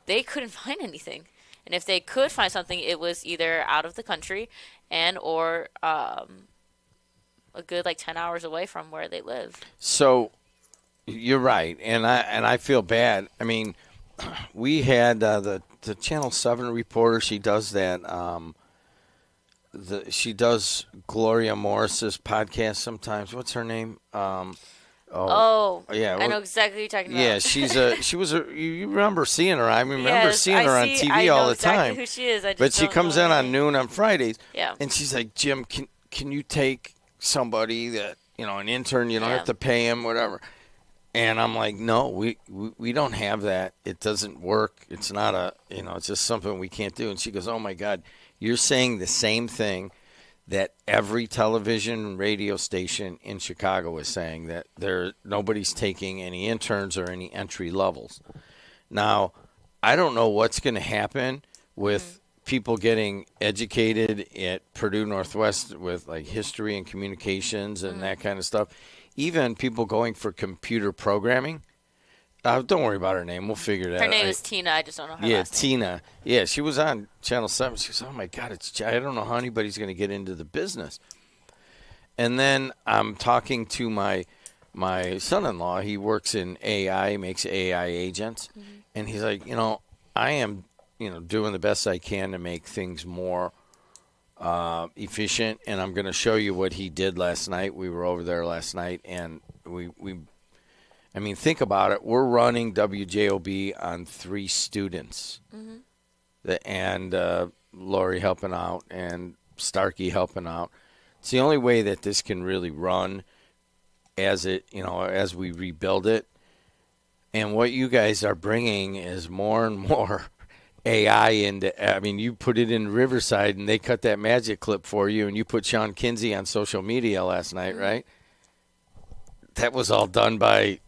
they couldn't find anything. And if they could find something, it was either out of the country and or a good 10 hours away from where they live. So you're right, and I feel bad. I mean, we had the Channel 7 reporter. She does that. She does Gloria Morris's podcast sometimes. What's her name? Yeah, I know exactly what you're talking about. Yeah, she was a. You remember seeing her? I remember seeing her on TV all the time. Who she is? But she comes in on noon on Fridays. Yeah. And she's like, Jim, can you take somebody that an intern? You don't have to pay him, whatever. And I'm like, no, we don't have that. It doesn't work. It's not it's just something we can't do. And she goes, oh my God, you're saying the same thing that every television radio station in Chicago is saying, that nobody's taking any interns or any entry levels. Now, I don't know what's going to happen with people getting educated at Purdue Northwest with history and communications and that kind of stuff. Even people going for computer programming. Don't worry about her name. We'll figure it out. Her name is Tina. I just don't know her last name. Tina. Yeah, she was on Channel 7. She goes, oh, my God, I don't know how anybody's going to get into the business. And then I'm talking to my son-in-law. He works in AI, makes AI agents. Mm-hmm. And he's like, I am, doing the best I can to make things more efficient, and I'm going to show you what he did last night. We were over there last night, and I mean, think about it. We're running WJOB on 3 students, and Lori helping out and Starkey helping out. It's the only way that this can really run as we rebuild it. And what you guys are bringing is more and more AI into. I mean, you put it in Riverside, and they cut that magic clip for you, and you put Sean Kinsey on social media last night, right? That was all done by,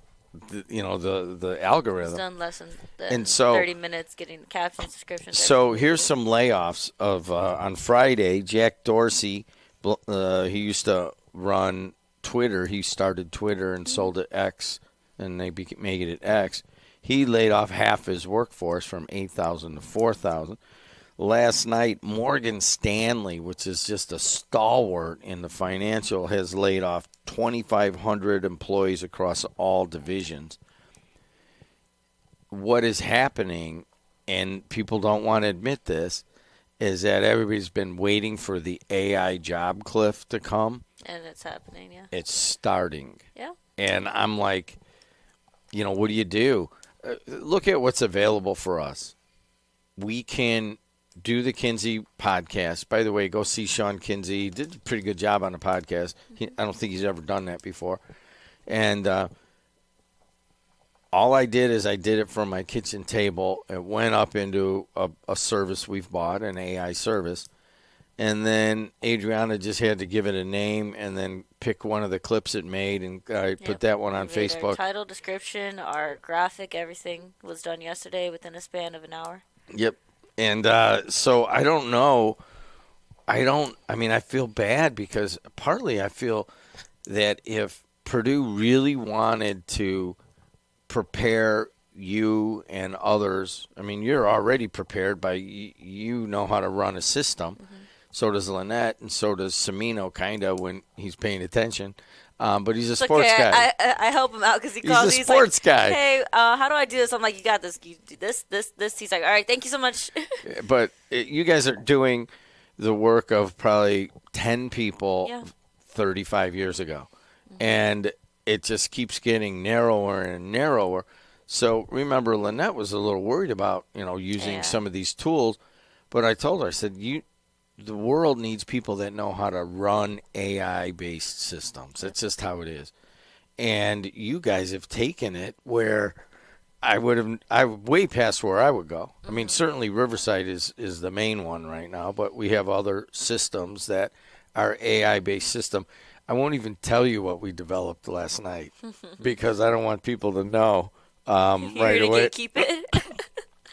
the algorithm. It's done less than 30 minutes getting the captions, descriptions. So here's some layoffs of on Friday. Jack Dorsey, he used to run Twitter. He started Twitter and sold it X, and they made it X. He laid off half his workforce from 8,000 to 4,000. Last night, Morgan Stanley, which is just a stalwart in the financial, has laid off 2,500 employees across all divisions. What is happening, and people don't want to admit this, is that everybody's been waiting for the AI job cliff to come. And it's happening, yeah. It's starting. Yeah. And I'm like, what do? Look at what's available for us. We can do the Kinsey podcast. By the way, go see Sean Kinsey. He did a pretty good job on the podcast. I don't think he's ever done that before. And all I did is I did it from my kitchen table. It went up into a service we've bought, an AI service. And then Adriana just had to give it a name and then pick one of the clips it made, and I put that one on Facebook. Our title, description, our graphic, everything was done yesterday within a span of an hour. Yep. And so I don't know. I feel bad because partly I feel that if Purdue really wanted to prepare you and others, you're already prepared by you know how to run a system. Mm-hmm. So does Lynette, and so does Semino, kind of, when he's paying attention. But he's a sports guy. I help him out because he calls me. He's a sports guy. Hey, how do I do this? I'm like, you got this. You do this. He's like, all right, thank you so much. But you guys are doing the work of probably 10 people 35 years ago. Mm-hmm. And it just keeps getting narrower and narrower. So remember, Lynette was a little worried about, using some of these tools. But I told her, I said, the world needs people that know how to run AI-based systems. That's just how it is. And you guys have taken it where I'm way past where I would go. Certainly Riverside is the main one right now, but we have other systems that are AI-based system. I won't even tell you what we developed last night because I don't want people to know right away. Keep it.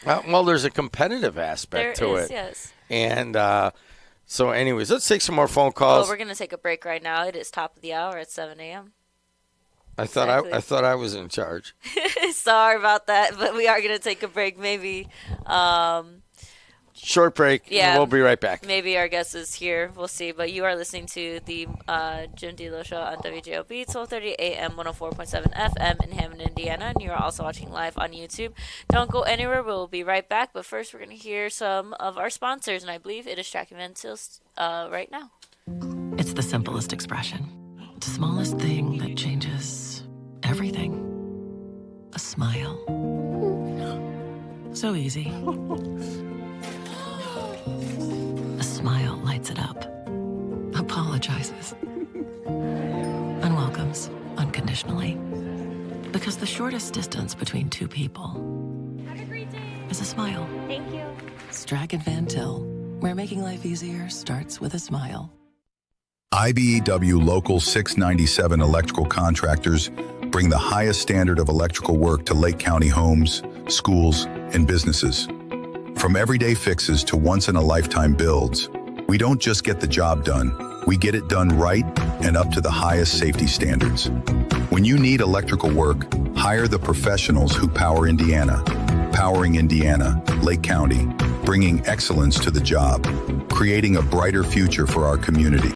Well, there's a competitive aspect to it. Yes. And so anyways, let's take some more phone calls. Well, we're going to take a break right now. It is top of the hour at 7 a.m. I thought I was in charge. Sorry about that, but we are going to take a break. Maybe short break. Yeah, we'll be right back. Maybe our guest is here. We'll see. But you are listening to the Jim Dedelow Show on WJOB, 1230 AM, 104.7 FM in Hammond, Indiana. And you are also watching live on YouTube. Don't go anywhere. We'll be right back. But first, we're going to hear some of our sponsors. And I believe it is Track and Ventils right now. It's the simplest expression. The smallest thing that changes everything. A smile. So easy. A smile lights it up, apologizes, and welcomes unconditionally. Because the shortest distance between two people is a smile. Thank you. Strag and Van Til, where making life easier starts with a smile. IBEW Local 697 electrical contractors bring the highest standard of electrical work to Lake County homes, schools, and businesses. From everyday fixes to once-in-a-lifetime builds, we don't just get the job done, we get it done right and up to the highest safety standards. When you need electrical work, hire the professionals who power Indiana. Powering Indiana, Lake County, bringing excellence to the job, creating a brighter future for our community.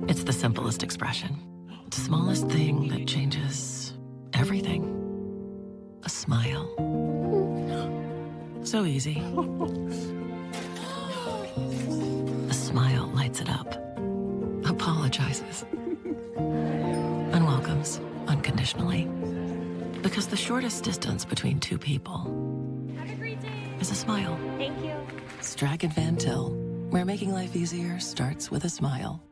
It's the simplest expression. The smallest thing that changes everything. A smile. So easy. A smile lights it up, apologizes, and welcomes unconditionally. Because the shortest distance between two people is a smile. Thank you. Strag and Van Til, where making life easier starts with a smile.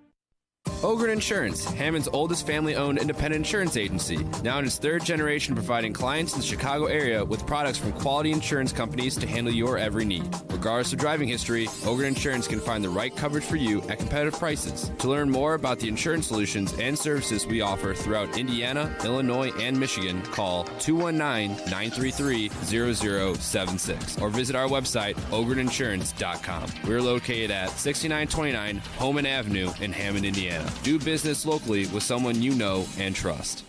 Ogren Insurance, Hammond's oldest family-owned independent insurance agency, now in its third generation providing clients in the Chicago area with products from quality insurance companies to handle your every need. Regardless of driving history, Ogren Insurance can find the right coverage for you at competitive prices. To learn more about the insurance solutions and services we offer throughout Indiana, Illinois, and Michigan, call 219-933-0076 or visit our website, ogreninsurance.com. We're located at 6929 Homan Avenue in Hammond, Indiana. Do business locally with someone you know and trust.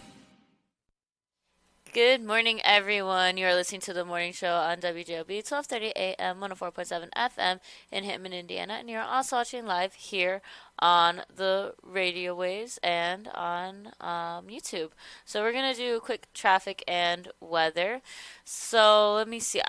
Good morning, everyone. You are listening to the morning show on WJOB, 1230 AM, 104.7 FM in Hickman, Indiana. And you're also watching live here on the radio waves and on YouTube. So we're going to do quick traffic and weather. So let me see.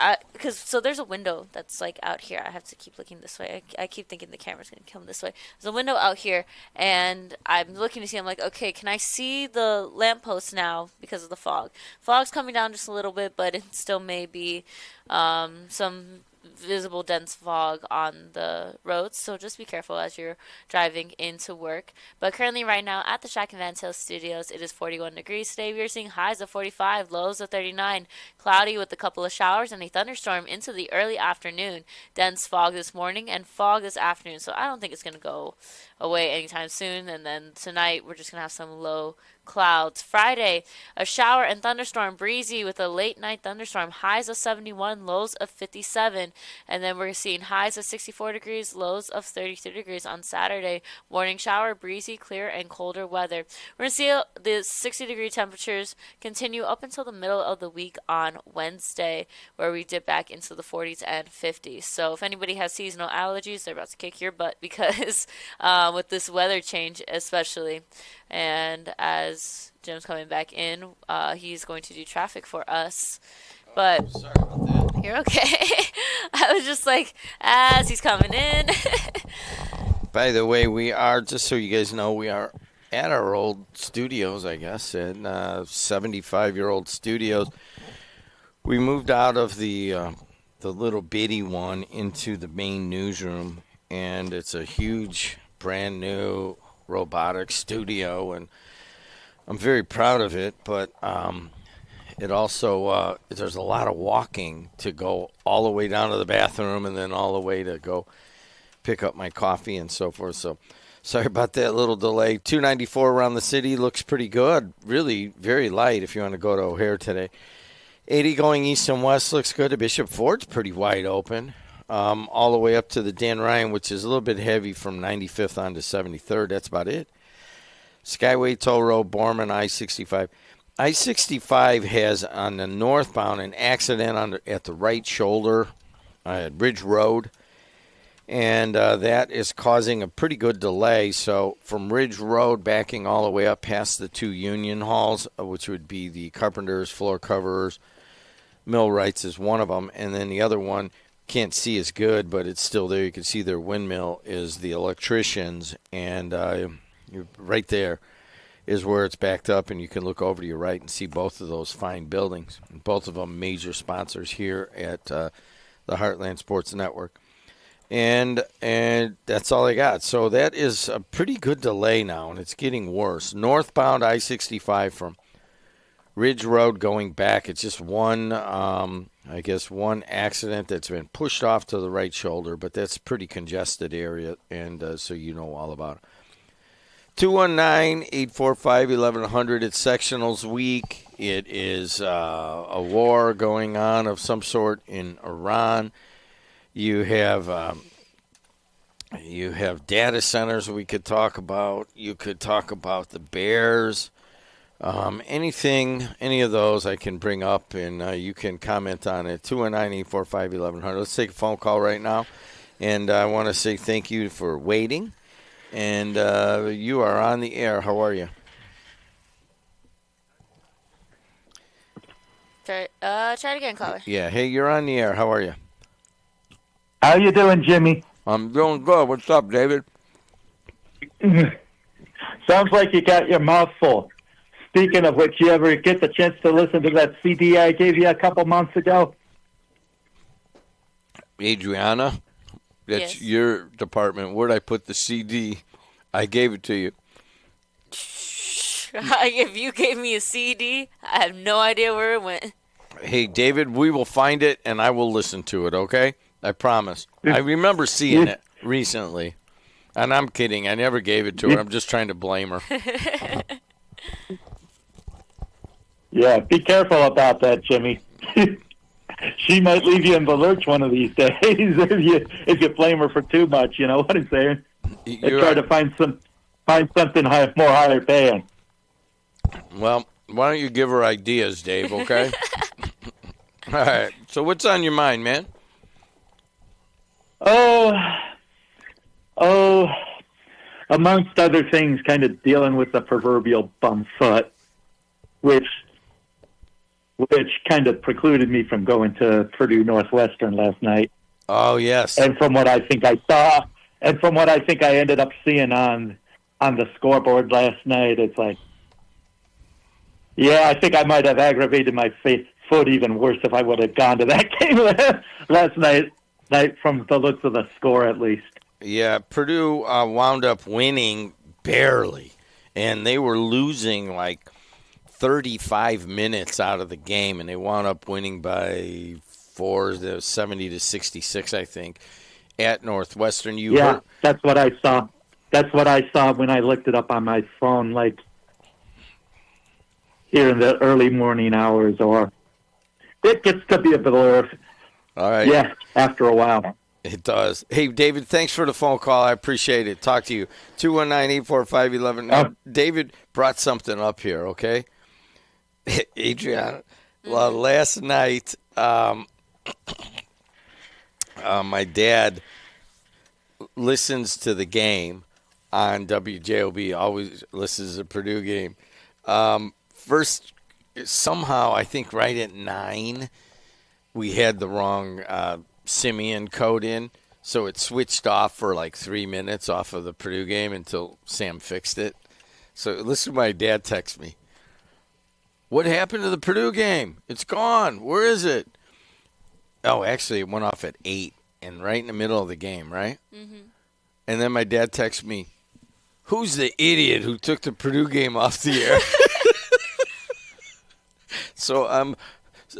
So there's a window that's like out here. I have to keep looking this way. I keep thinking the camera's going to come this way. There's a window out here, and I'm looking to see. I'm like, okay, can I see the lamppost now because of the fog? Fog's coming down just a little bit, but it still may be some visible dense fog on the roads, so just be careful as you're driving into work. But currently right now at the Shack and Van Til Studios, it is 41 degrees today. We are seeing highs of 45, lows of 39, cloudy with a couple of showers and a thunderstorm into the early afternoon. Dense fog this morning and fog this afternoon, so I don't think it's going to go away anytime soon. And then tonight we're just going to have some low clouds. Friday, a shower and thunderstorm, breezy with a late night thunderstorm, highs of 71, lows of 57. And then we're seeing highs of 64 degrees, lows of 33 degrees on Saturday. Morning shower, breezy, clear, and colder weather. We're going to see the 60-degree temperatures continue up until the middle of the week on Wednesday, where we dip back into the 40s and 50s. So if anybody has seasonal allergies, they're about to kick your butt because with this weather change especially. And as Jim's coming back in, he's going to do traffic for us. But sorry about that. You're okay. I was just like, as he's coming in. By the way, we are, just so you guys know, we are at our old studios, I guess, in 75-year-old studios. We moved out of the little bitty one into the main newsroom, and it's a huge, brand new robotic studio, and I'm very proud of it, but it also, there's a lot of walking to go all the way down to the bathroom and then all the way to go pick up my coffee and so forth. So sorry about that little delay. 294 around the city looks pretty good. Really very light if you want to go to O'Hare today. 80 going east and west looks good. The Bishop Ford's pretty wide open. All the way up to the Dan Ryan, which is a little bit heavy from 95th on to 73rd. That's about it. Skyway Toll Road, Borman, I-65. I-65 has on the northbound an accident at the right shoulder at Ridge Road, and that is causing a pretty good delay. So from Ridge Road backing all the way up past the two union halls, which would be the carpenters, floor coverers, millwrights is one of them, and then the other one can't see as good, but it's still there. You can see their windmill is the electricians, and you're right there is where it's backed up, and you can look over to your right and see both of those fine buildings. Both of them major sponsors here at the Heartland Sports Network. And that's all I got. So that is a pretty good delay now, and it's getting worse. Northbound I-65 from Ridge Road going back, it's just one accident that's been pushed off to the right shoulder, but that's a pretty congested area, and so you know all about it. 219-845-1100. It's Sectionals Week. It is a war going on of some sort in Iran. You have data centers we could talk about. You could talk about the Bears. Any of those I can bring up, and you can comment on it. 219-845-1100. Let's take a phone call right now. And I want to say thank you for waiting. And you are on the air. How are you? Try it again, caller. Yeah. Hey, you're on the air. How are you? How you doing, Jimmy? I'm doing good. What's up, David? Sounds like you got your mouth full. Speaking of which, you ever get the chance to listen to that CD I gave you a couple months ago? Adriana? That's your department. Where'd I put the CD? I gave it to you. If you gave me a CD, I have no idea where it went. Hey, David, we will find it, and I will listen to it, okay? I promise. I remember seeing it recently. And I'm kidding. I never gave it to her. I'm just trying to blame her. Yeah, be careful about that, Jimmy. She might leave you in the lurch one of these days if you blame her for too much. You know what I'm saying? And try to find something more higher paying. Well, Why don't you give her ideas, Dave, okay? All right. So what's on your mind, man? Amongst other things, kind of dealing with the proverbial bum foot, which kind of precluded me from going to Purdue Northwestern last night. Oh, yes. And from what I think I saw, and from what I think I ended up seeing on the scoreboard last night, it's like, yeah, I think I might have aggravated my foot even worse if I would have gone to that game last night, from the looks of the score at least. Yeah, Purdue wound up winning barely, and they were losing like 35 minutes out of the game, and they wound up winning by 70-66, I think, at Northwestern. That's what I saw. That's what I saw when I looked it up on my phone, like here in the early morning hours, or it gets to be a blur. All right. Yeah, after a while. It does. Hey, David, thanks for the phone call. I appreciate it. Talk to you. 219-845-11. Now, David brought something up here, okay? Adriana, last night, my dad listens to the game on WJOB, always listens to the Purdue game. First, somehow, I think right at 9, we had the wrong Simeon code in, so it switched off for like 3 minutes off of the Purdue game until Sam fixed it. So listen to my dad text me. What happened to the Purdue game? It's gone. Where is it? Oh, actually, it went off at 8 and right in the middle of the game, right? Mm-hmm. And then my dad texts me, who's the idiot who took the Purdue game off the air? So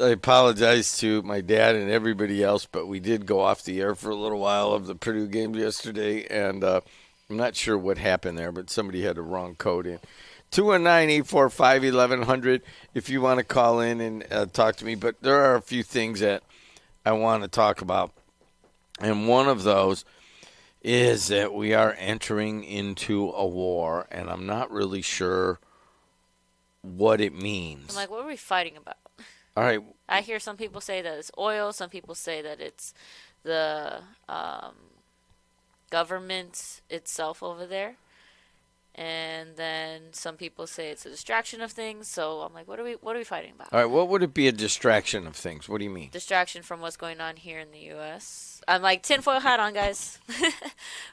I apologize to my dad and everybody else, but we did go off the air for a little while of the Purdue game yesterday, and I'm not sure what happened there, but somebody had the wrong code in. 219-845-1100 if you want to call in and talk to me. But there are a few things that I want to talk about, and one of those is that we are entering into a war, and I'm not really sure what it means. I'm like, what are we fighting about? All right. I hear some people say that it's oil. Some people say that it's the government itself over there. And then some people say it's a distraction of things. So I'm like, what are we fighting about? All right, what would it be a distraction of things? What do you mean? Distraction from what's going on here in the U.S. I'm like, tinfoil hat on, guys.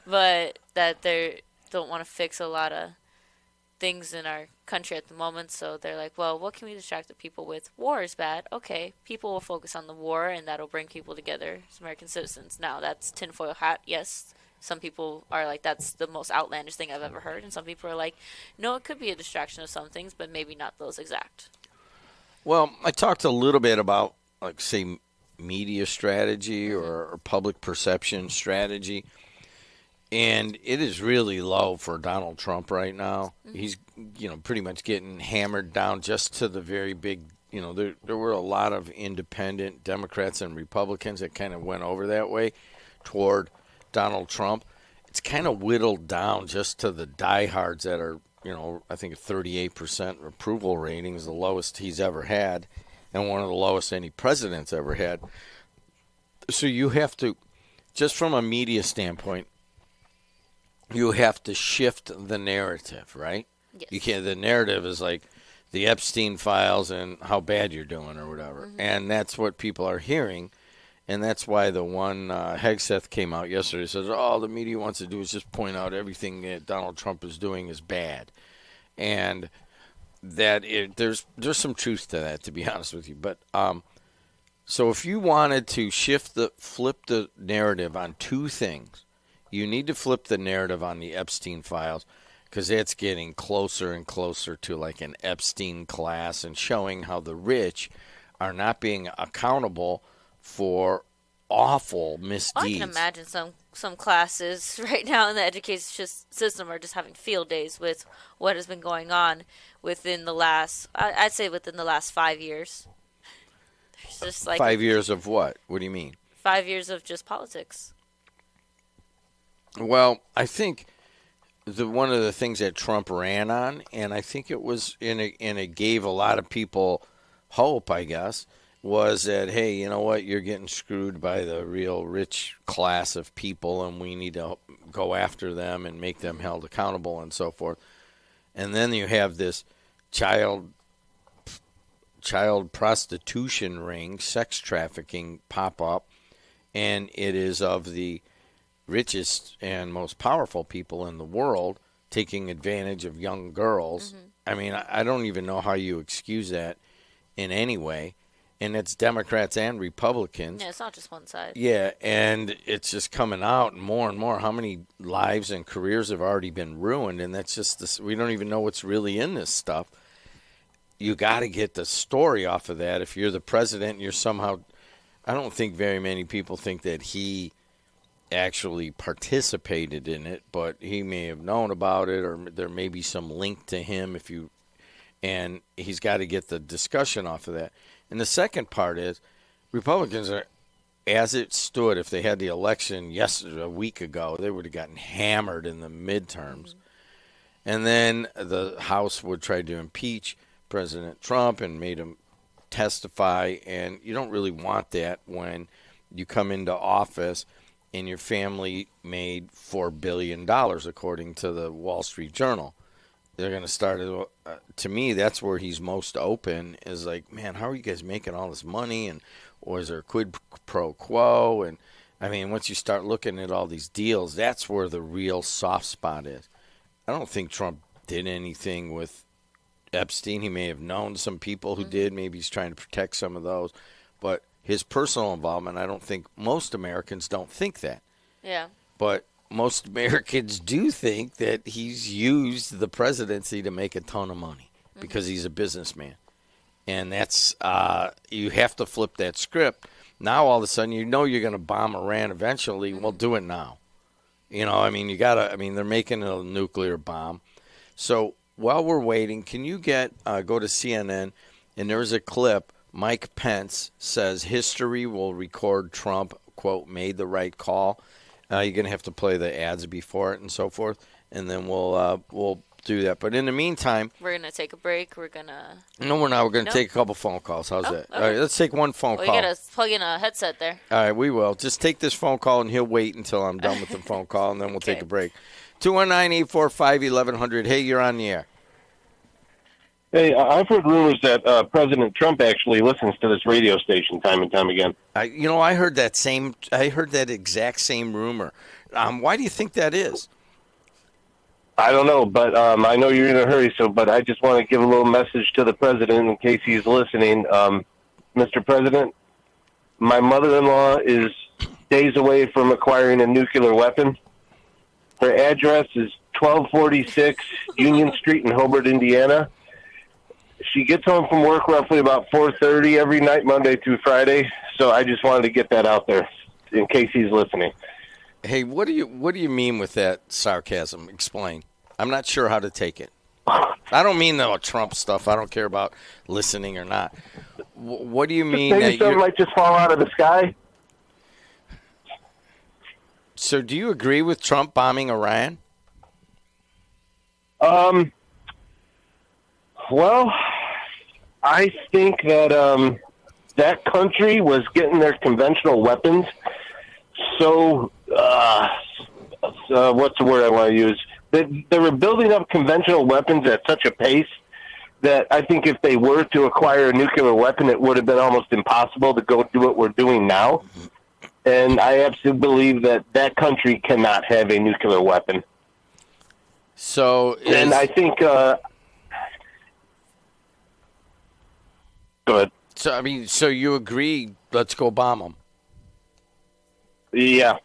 But that they don't want to fix a lot of things in our country at the moment, so they're like, well, what can we distract the people with? War is bad. Okay, people will focus on the war, and that'll bring people together as American citizens. Now, that's tinfoil hat, yes. Some people are like, that's the most outlandish thing I've ever heard, and some people are like, no, it could be a distraction of some things, but maybe not those exact. Well, I talked a little bit about, like, say, media strategy or public perception strategy. And it is really low for Donald Trump right now. Mm-hmm. He's, pretty much getting hammered down just to the very big, there were a lot of independent Democrats and Republicans that kind of went over that way toward Donald Trump. It's kind of whittled down just to the diehards that are, I think 38% approval rating is the lowest he's ever had and one of the lowest any president's ever had. So you have to, just from a media standpoint, you have to shift the narrative, right? Yes. You can't. The narrative is like the Epstein files and how bad you're doing or whatever, and that's what people are hearing, and that's why the one Hegseth came out yesterday says all the media wants to do is just point out everything that Donald Trump is doing is bad, and that there's some truth to that, to be honest with you, but so if you wanted to flip the narrative on two things. You need to flip the narrative on the Epstein files because it's getting closer and closer to like an Epstein class and showing how the rich are not being accountable for awful misdeeds. I can imagine some classes right now in the education system are just having field days with what has been going on within the last, I'd say within the last 5 years. There's just like 5 years of what? What do you mean? 5 years of just politics. Well, I think one of the things that Trump ran on, and I think it was and it gave a lot of people hope, I guess, was that, hey, you know what, you're getting screwed by the real rich class of people, and we need to go after them and make them held accountable and so forth. And then you have this child prostitution ring, sex trafficking pop up, and it is of the richest and most powerful people in the world taking advantage of young girls. I mean, I don't even know how you excuse that in any way. And it's Democrats and Republicans. Yeah, it's not just one side. Yeah, and it's just coming out more and more. How many lives and careers have already been ruined? And that's just this. We don't even know what's really in this stuff. You got to get the story off of that. If you're the president, you're somehow. I don't think very many people think that he actually participated in it, but he may have known about it, or there may be some link to him. And he's got to get the discussion off of that. And the second part is, Republicans are, as it stood, if they had the election a week ago, they would have gotten hammered in the midterms. And then the House would try to impeach President Trump and made him testify. And you don't really want that when you come into office and your family made $4 billion, according to the Wall Street Journal. They're going to start, to me, that's where he's most open, is like, man, how are you guys making all this money? Or is there a quid pro quo? And, I mean, once you start looking at all these deals, that's where the real soft spot is. I don't think Trump did anything with Epstein. He may have known some people who did. Maybe he's trying to protect some of those. But his personal involvement, I don't think most Americans don't think that. Yeah. But most Americans do think that he's used the presidency to make a ton of money because he's a businessman. And that's, you have to flip that script. Now, all of a sudden, you know you're going to bomb Iran eventually. Well, do it now. You know, I mean, they're making a nuclear bomb. So while we're waiting, can you go to CNN, and there's a clip. Mike Pence says history will record Trump, quote, made the right call. You're going to have to play the ads before it and so forth, and then we'll do that. But in the meantime, we're going to take a break. We're going to... No, we're not. We're going to take a couple phone calls. How's that? Okay. All right, let's take one phone call. You got to plug in a headset there. All right, we will. Just take this phone call, and he'll wait until I'm done with the phone call, and then we'll take a break. 219-845-1100. Hey, you're on the air. Hey, I've heard rumors that President Trump actually listens to this radio station time and time again. I heard that exact same rumor. Why do you think that is? I don't know, but I know you're in a hurry, but I just want to give a little message to the president in case he's listening. Mr. President, my mother-in-law is days away from acquiring a nuclear weapon. Her address is 1246 Union Street in Hobart, Indiana. She gets home from work roughly about 4:30 every night, Monday through Friday. So I just wanted to get that out there in case he's listening. Hey, what do you mean with that sarcasm? Explain. I'm not sure how to take it. I don't mean the Trump stuff. I don't care about listening or not. What do you mean? Maybe something might just fall out of the sky. So do you agree with Trump bombing Iran? Well, I think that that country was getting their conventional weapons so what's the word I want to use? They were building up conventional weapons at such a pace that I think if they were to acquire a nuclear weapon, it would have been almost impossible to go do what we're doing now. And I absolutely believe that that country cannot have a nuclear weapon. And I think... go ahead. So you agree, let's go bomb them? Yeah,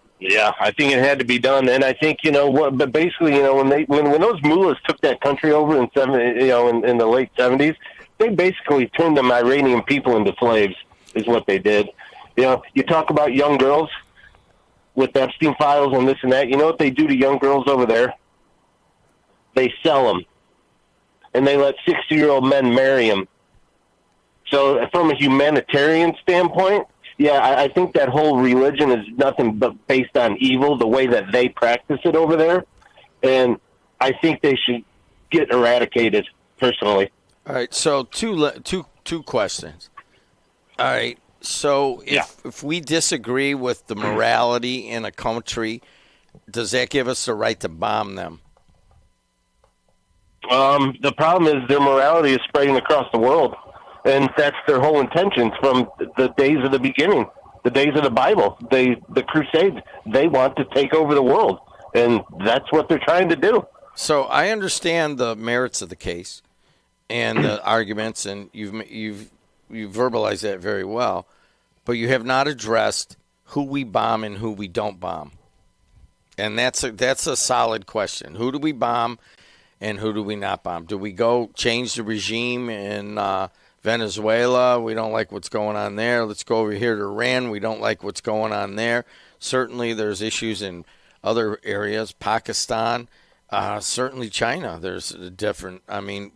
I think it had to be done, and I think but basically, when those mullahs took that country over in the late 70s, they basically turned the Iranian people into slaves, is what they did. You talk about young girls with Epstein files and this and that. You know what they do to young girls over there? They sell them, and they let 60-year-old men marry them. So, from a humanitarian standpoint. Yeah, I think that whole religion is nothing but based on evil, the way that they practice it over there. And I think they should get eradicated, personally. All right, so two questions. All right, so if we disagree with the morality in a country, does that give us the right to bomb them? The problem is their morality is spreading across the world, and that's their whole intentions from the days of the beginning, the days of the Bible, the Crusades. They want to take over the world, and that's what they're trying to do. So I understand the merits of the case and the arguments, and you've verbalized that very well, but you have not addressed who we bomb and who we don't bomb, and that's a solid question. Who do we bomb? And who do we not bomb? Do we go change the regime in Venezuela? We don't like what's going on there. Let's go over here to Iran. We don't like what's going on there. Certainly there's issues in other areas, Pakistan, certainly China. There's a different, I mean,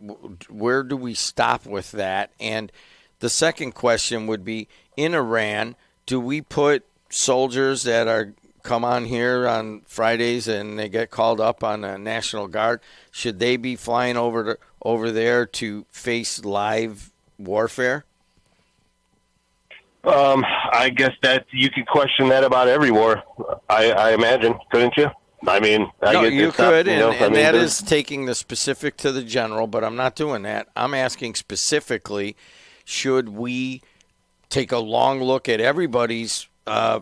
where do we stop with that? And the second question would be, in Iran, do we put soldiers that are come on here on Fridays and they get called up on a National Guard? Should they be flying over there to face live warfare? I guess that you could question that about every war. I imagine, couldn't you? I mean, you could, and that is taking the specific to the general, but I'm not doing that. I'm asking specifically, should we take a long look at everybody's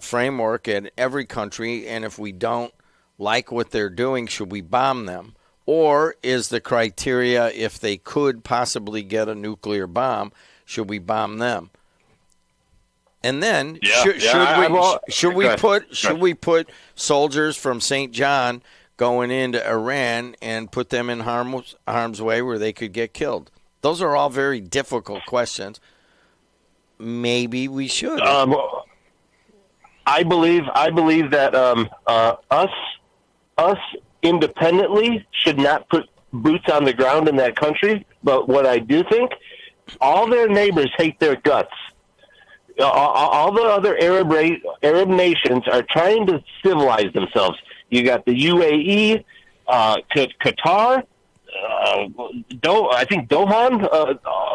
framework at every country, and if we don't like what they're doing, should we bomb them? Or is the criteria, if they could possibly get a nuclear bomb, should we bomb them? And then should we put soldiers from St. John going into Iran and put them in harm's way where they could get killed? Those are all very difficult questions. Maybe we should. I believe that us independently should not put boots on the ground in that country. But what I do think, all their neighbors hate their guts. All the other Arab nations are trying to civilize themselves. You got the UAE, Qatar, I think Dohan,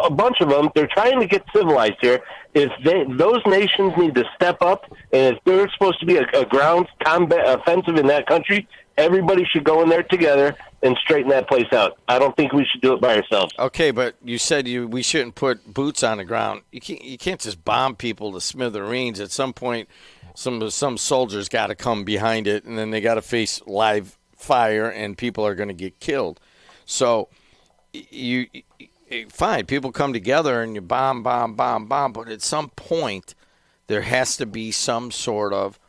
a bunch of them. They're trying to get civilized here. Those nations need to step up, and if they're supposed to be a ground combat offensive in that country, everybody should go in there together and straighten that place out. I don't think we should do it by ourselves. Okay, but you said we shouldn't put boots on the ground. You can't just bomb people to smithereens. At some point, some soldiers got to come behind it, and then they got to face live fire, and people are going to get killed. So fine, people come together and you bomb, but at some point there has to be some sort of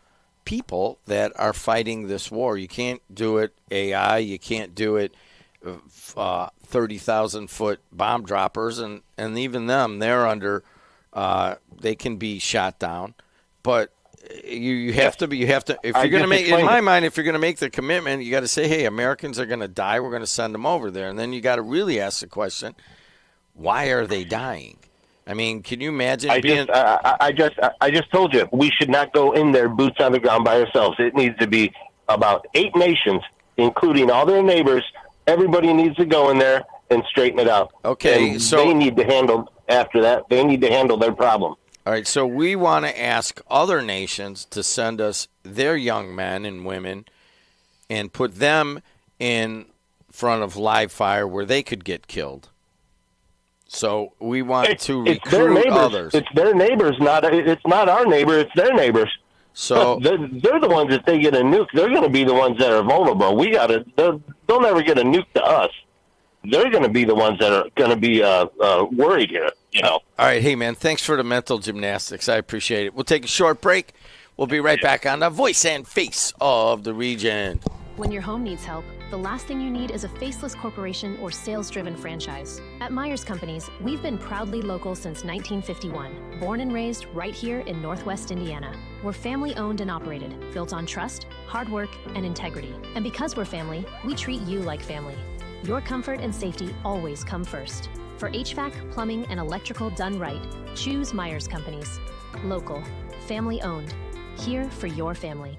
people that are fighting this war. You can't do it AI. You can't do it 30,000-foot bomb droppers, and even them, they're under. They can be shot down, but you have to. If you're going to make, in my mind, if you're going to make the commitment, you got to say, hey, Americans are going to die. We're going to send them over there, and then you got to really ask the question, why are they dying? I mean, can you imagine I just told you, we should not go in there boots on the ground by ourselves. It needs to be about 8 nations, including all their neighbors. Everybody needs to go in there and straighten it out. Okay, and so they need to handle, after that, they need to handle their problem. All right, so we want to ask other nations to send us their young men and women and put them in front of live fire where they could get killed. So we want to recruit others. It's their neighbors, it's not our neighbor, it's their neighbors. So they're the ones, if they get a nuke, they're going to be the ones that are vulnerable. They'll never get a nuke to us. They're going to be the ones that are going to be worried here, you know. All right, hey, man, thanks for the mental gymnastics. I appreciate it. We'll take a short break. We'll be right back on the Voice and Face of the Region. When your home needs help, the last thing you need is a faceless corporation or sales-driven franchise. At Myers Companies, we've been proudly local since 1951, born and raised right here in Northwest Indiana. We're family-owned and operated, built on trust, hard work, and integrity. And because we're family, we treat you like family. Your comfort and safety always come first. For HVAC, plumbing, and electrical done right, choose Myers Companies. Local, family-owned, here for your family.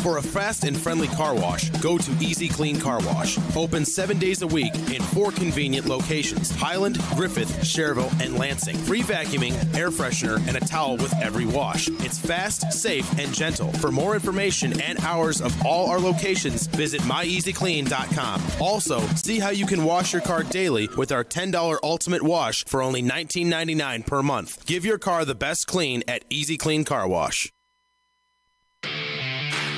For a fast and friendly car wash, go to Easy Clean Car Wash. Open 7 days a week in 4 convenient locations: Highland, Griffith, Cherville, and Lansing. Free vacuuming, air freshener, and a towel with every wash. It's fast, safe, and gentle. For more information and hours of all our locations, visit myeasyclean.com. Also, see how you can wash your car daily with our $10 Ultimate Wash for only $19.99 per month. Give your car the best clean at Easy Clean Car Wash.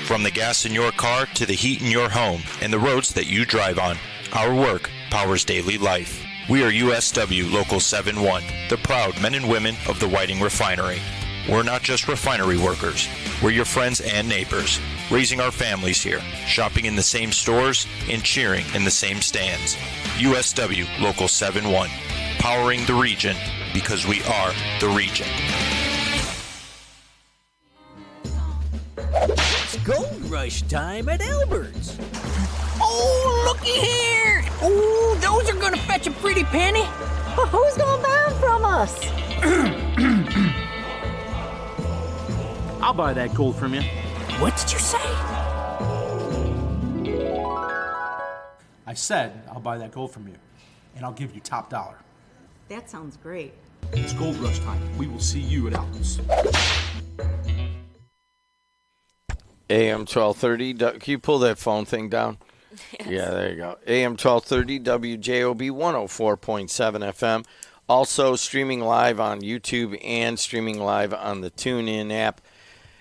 From the gas in your car to the heat in your home and the roads that you drive on, our work powers daily life. We are USW Local 71, the proud men and women of the Whiting Refinery. We're not just refinery workers. We're your friends and neighbors, raising our families here, shopping in the same stores, and cheering in the same stands. USW Local 71, powering the region because we are the region. It's gold rush time at Albert's. Oh, looky here! Oh, those are gonna fetch a pretty penny. But who's gonna buy them from us? I'll buy that gold from you. What did you say? I said I'll buy that gold from you, and I'll give you top dollar. That sounds great. It's gold rush time. We will see you at Albert's. AM 1230. Can you pull that phone thing down? Yes. Yeah, there you go. AM 1230, WJOB 104.7 FM. Also streaming live on YouTube and streaming live on the TuneIn app.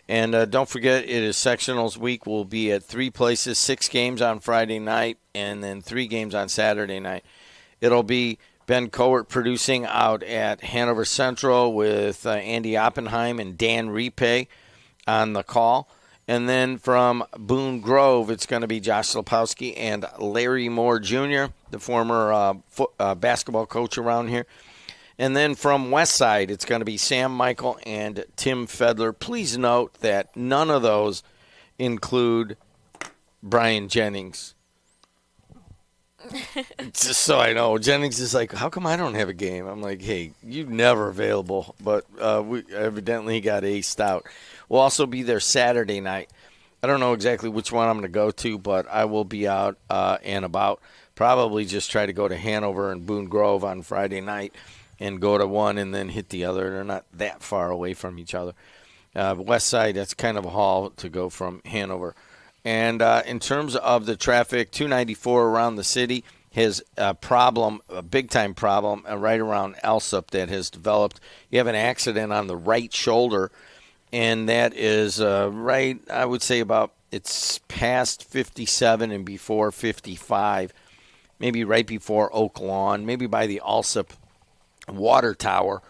And don't forget, it is Sectionals week. We'll be at 3 places, 6 games on Friday night, and then 3 games on Saturday night. It'll be Ben Cowart producing out at Hanover Central with Andy Oppenheim and Dan Repe on the call. And then from Boone Grove, it's going to be Josh Slapowski and Larry Moore Jr., the former basketball coach around here. And then from Westside, it's going to be Sam Michael and Tim Fedler. Please note that none of those include Brian Jennings. Just so I know, Jennings is like, how come I don't have a game? I'm like, hey, you're never available. But we evidently got aced out. We'll also be there Saturday night. I don't know exactly which one I'm going to go to, but I will be out and about. Probably just try to go to Hanover and Boone Grove on Friday night and go to one and then hit the other. They're not that far away from each other. West Side, that's kind of a haul to go from Hanover. And in terms of the traffic, 294 around the city has a problem, a big-time problem, right around Alsop that has developed. You have an accident on the right shoulder, and that is right, I would say it's past 57 and before 55, maybe right before Oak Lawn, maybe by the Alsop water tower,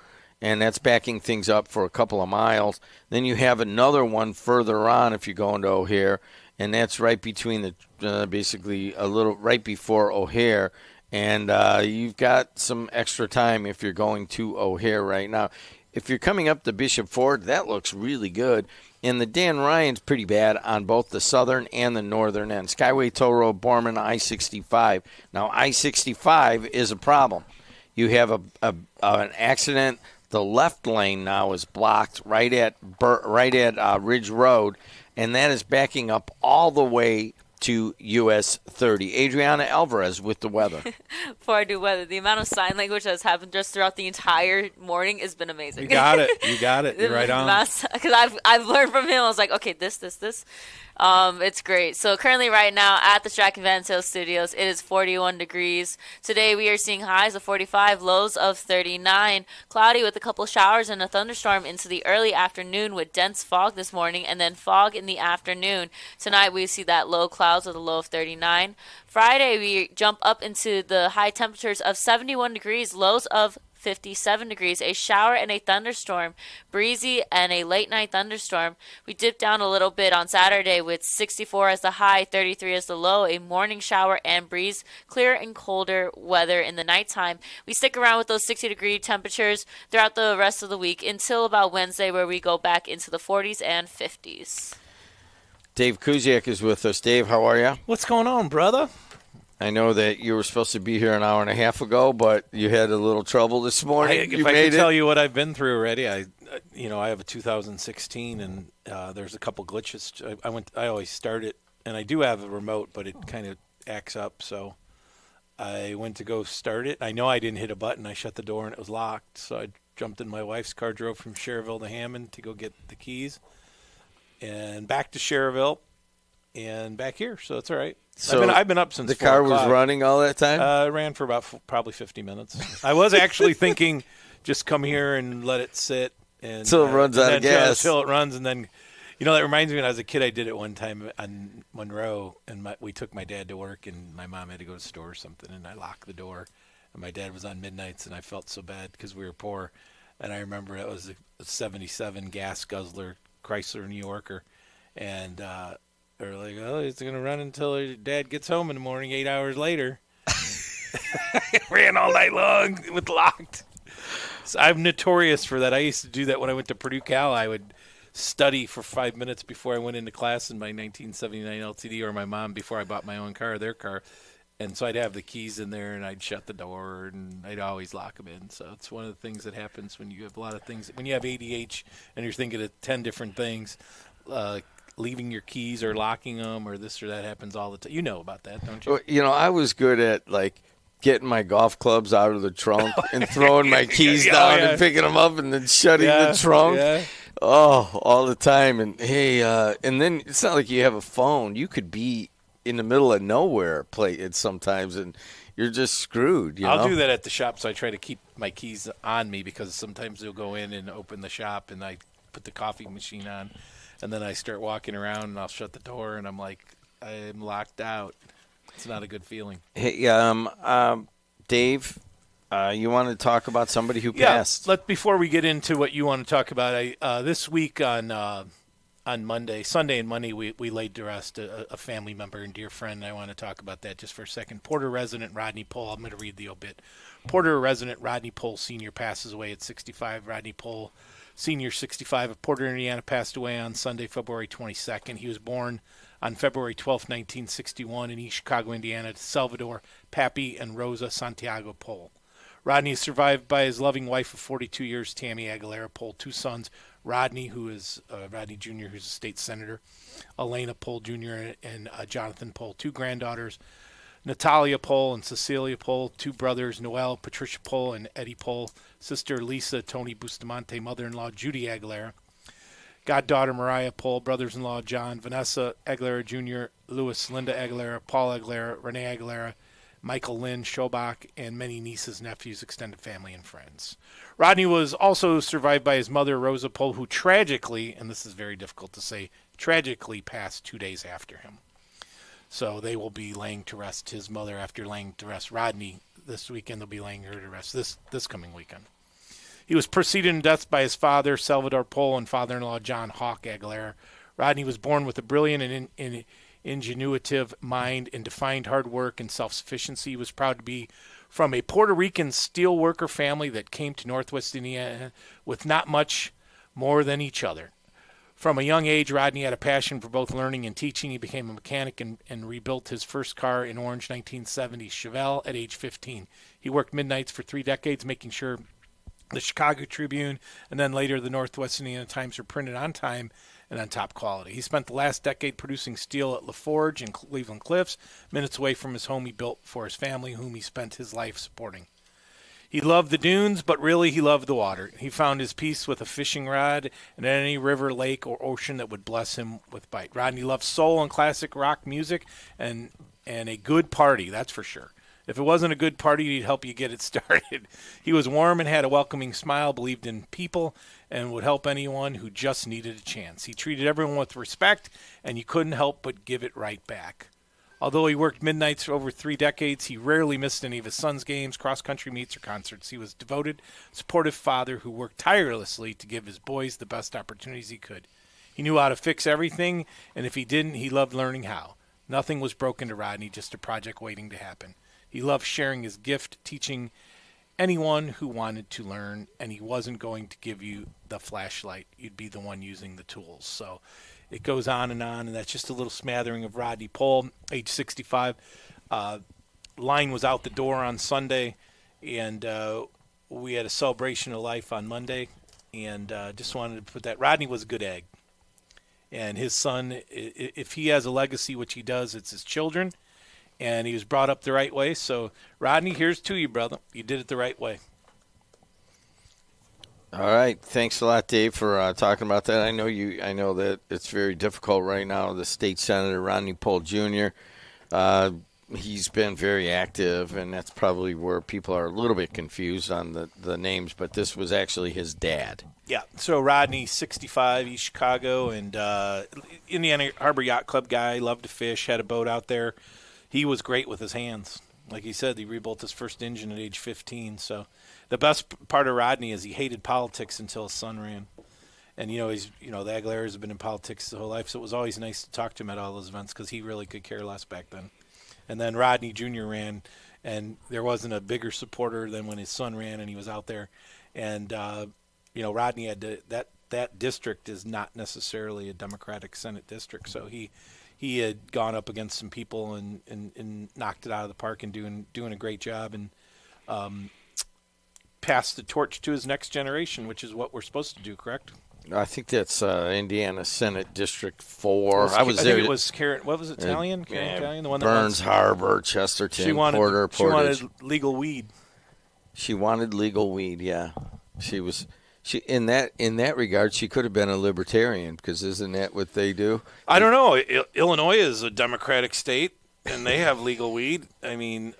and that's backing things up for a couple of miles. Then you have another one further on if you're going to O'Hare, and that's right between the basically a little right before O'Hare, and you've got some extra time if you're going to O'Hare right now. If you're coming up the Bishop Ford, that looks really good. And the Dan Ryan's pretty bad on both the southern and the northern end. Skyway Toll Road, Borman, I-65. Now, I-65 is a problem. You have an accident. The left lane now is blocked right at Ridge Road, and that is backing up all the way to US 30. Adriana Alvarez with the weather. Before I do weather, the amount of sign language that's happened just throughout the entire morning has been amazing. You got it. You're right on. Because I've learned from him. I was like, okay, this. It's great. So currently right now at the Strachan Van Sales Studios, it is 41 degrees. Today we are seeing highs of 45, lows of 39. Cloudy with a couple showers and a thunderstorm into the early afternoon with dense fog this morning and then fog in the afternoon. Tonight we see that low clouds with a low of 39. Friday we jump up into the high temperatures of 71 degrees, lows of 57 degrees, a shower and a thunderstorm, breezy and a late night thunderstorm. We dip down a little bit on Saturday with 64 as the high, 33 as the low, a morning shower and breeze, clear and colder weather in the nighttime. We stick around with those 60-degree temperatures throughout the rest of the week until about Wednesday, where we go back into the 40s and 50s. Dave Kuziak is with us. Dave, how are you? What's going on, brother? I know that you were supposed to be here an hour and a half ago, but you had a little trouble this morning. If I could tell you what I've been through already, I have a 2016, and there's a couple glitches. I always start it, and I do have a remote, but it kind of acts up. So I went to go start it. I know I didn't hit a button. I shut the door, and it was locked. So I jumped in my wife's car, drove from Cherville to Hammond to go get the keys, and back to Cherville, and back here. So it's all right. So I've been up since the car 4 was o'clock. running all that time? I ran for about probably 50 minutes. I was actually thinking just come here and let it sit. Until it runs out of gas. Until it runs. And then, that reminds me when I was a kid, I did it one time on Monroe, and we took my dad to work, and my mom had to go to the store or something, and I locked the door. And my dad was on midnights, and I felt so bad because we were poor. And I remember it was a 77 gas guzzler Chrysler New Yorker. And they're like, oh, it's going to run until your dad gets home in the morning 8 hours later. Ran all night long with locked. So I'm notorious for that. I used to do that when I went to Purdue Cal. I would study for 5 minutes before I went into class in my 1979 LTD, or my mom before I bought my own car, their car. And so I'd have the keys in there, and I'd shut the door, and I'd always lock them in. So it's one of the things that happens when you have a lot of things. When you have ADH and you're thinking of 10 different things, leaving your keys or locking them or this or that happens all the time. You know about that, don't you? Well, I was good at, getting my golf clubs out of the trunk and throwing my keys down and picking them up and then shutting the trunk. Yeah. Oh, all the time. And, hey, and then it's not like you have a phone. You could be in the middle of nowhere sometimes, and you're just screwed. I'll do that at the shop, so I try to keep my keys on me because sometimes they'll go in and open the shop, and I put the coffee machine on, and then I start walking around, and I'll shut the door, and I'm like, I'm locked out. It's not a good feeling. Hey, Dave, you want to talk about somebody who passed? Before we get into what you want to talk about, this week on Sunday and Monday, we laid to rest a family member and dear friend. I want to talk about that just for a second. Porter resident Rodney Pohl. I'm going to read the obit. Porter resident Rodney Pohl Sr. passes away at 65. Rodney Pohl Sr., 65, of Porter, Indiana, passed away on Sunday, February 22nd. He was born on February 12, 1961, in East Chicago, Indiana, to Salvador Pappy and Rosa Santiago Pohl. Rodney is survived by his loving wife of 42 years, Tammy Aguilera Pohl, two sons, Rodney, who is Rodney Jr., who's a state senator, Elena Pohl Jr., and Jonathan Pohl, two granddaughters, Natalia Pohl and Cecilia Pohl, two brothers, Noel, Patricia Pohl, and Eddie Pohl, sister Lisa, Tony Bustamante, mother-in-law Judy Aguilera, goddaughter Mariah Pohl, brothers-in-law John, Vanessa Aguilera Jr., Louis, Linda Aguilera, Paul Aguilera, Renee Aguilera, Michael Lynn, Schobach, and many nieces, nephews, extended family, and friends. Rodney was also survived by his mother, Rosa Pohl, who tragically, and this is very difficult to say, tragically passed 2 days after him. So they will be laying to rest his mother after laying to rest Rodney this weekend. They'll be laying her to rest this coming weekend. He was preceded in death by his father, Salvador Pohl, and father-in-law, John Hawk Aguilera. Rodney was born with a brilliant and ingenuitive mind and defined hard work and self-sufficiency. He was proud to be from a Puerto Rican steel worker family that came to Northwest Indiana with not much more than each other. From a young age, Rodney had a passion for both learning and teaching. He became a mechanic and rebuilt his first car in orange 1970 Chevelle at age 15. He worked midnights for 3 decades, making sure the Chicago Tribune and then later the Northwest Indiana Times were printed on time and on top quality. He spent the last decade producing steel at LaForge in Cleveland Cliffs, minutes away from his home he built for his family, whom he spent his life supporting. He loved the dunes, but really he loved the water. He found his peace with a fishing rod and any river, lake, or ocean that would bless him with bite. Rodney loved soul and classic rock music and a good party, that's for sure. If it wasn't a good party, he'd help you get it started. He was warm and had a welcoming smile, believed in people, and would help anyone who just needed a chance. He treated everyone with respect, and you couldn't help but give it right back. Although he worked midnights for over 3 decades, he rarely missed any of his son's games, cross-country meets, or concerts. He was a devoted, supportive father who worked tirelessly to give his boys the best opportunities he could. He knew how to fix everything, and if he didn't, he loved learning how. Nothing was broken to Rodney, just a project waiting to happen. He loved sharing his gift, teaching anyone who wanted to learn, and he wasn't going to give you the flashlight. You'd be the one using the tools. So it goes on, and that's just a little smattering of Rodney Pohl, age 65. line was out the door on Sunday, and we had a celebration of life on Monday, and just wanted to put that. Rodney was a good egg, and his son, if he has a legacy, which he does, it's his children, and he was brought up the right way. So, Rodney, here's to you, brother. You did it the right way. All right, thanks a lot, Dave, for talking about that. I know that it's very difficult right now. The state senator, Rodney Pohl Jr., he's been very active, and that's probably where people are a little bit confused on the names. But this was actually his dad. Yeah. So Rodney, 65, East Chicago, and Indiana Harbor Yacht Club guy. Loved to fish. Had a boat out there. He was great with his hands. Like he said, he rebuilt his first engine at age 15. So the best part of Rodney is he hated politics until his son ran. And, the Aguileras have been in politics his whole life, so it was always nice to talk to him at all those events because he really could care less back then. And then Rodney Jr. ran, and there wasn't a bigger supporter than when his son ran and he was out there. And, Rodney had to, that district is not necessarily a Democratic Senate district, so he had gone up against some people and knocked it out of the park and doing a great job and passed the torch to his next generation, which is what we're supposed to do, correct? I think that's Indiana Senate District 4. I was there. It was Karen. What was it? Karen Italian, the one that Burns Harbor, Chesterton, Porter, Portage. She wanted legal weed. She wanted legal weed. Yeah, she in that regard she could have been a libertarian because isn't that what they do? I don't know. Illinois is a Democratic state. And they have legal weed. I mean,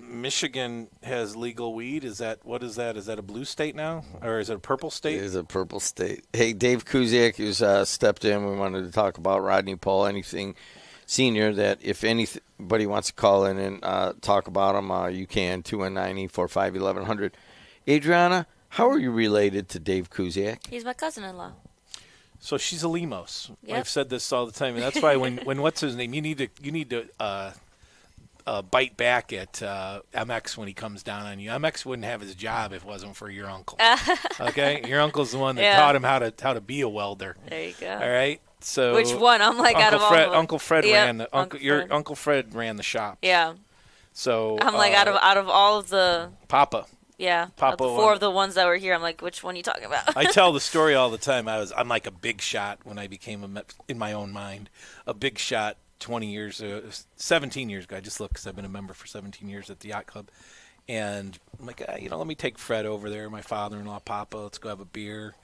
Michigan has legal weed. What is that? Is that a blue state now? Or is it a purple state? It is a purple state. Hey, Dave Kuziak who's stepped in. We wanted to talk about Rodney Pohl, anything senior that if anybody wants to call in and talk about him, you can, 219-845-1100. Adriana, how are you related to Dave Kuziak? He's my cousin-in-law. So she's a Lemos. Yep. I've said this all the time, and that's why when what's his name, you need to bite back at MX when he comes down on you. MX wouldn't have his job if it wasn't for your uncle. Okay, your uncle's the one that taught him how to be a welder. There you go. All right. So which one? I'm like out of all of them. Uncle Fred ran Uncle Fred ran the shop. Yeah. So I'm like out of all of the Papa. Yeah, Papa the four of the ones that were here, I'm like, which one are you talking about? I tell the story all the time. I'm like a big shot when I became in my own mind, a big shot 17 years ago. I just looked because I've been a member for 17 years at the yacht club. And I'm like, let me take Fred over there, my father-in-law, Papa. Let's go have a beer.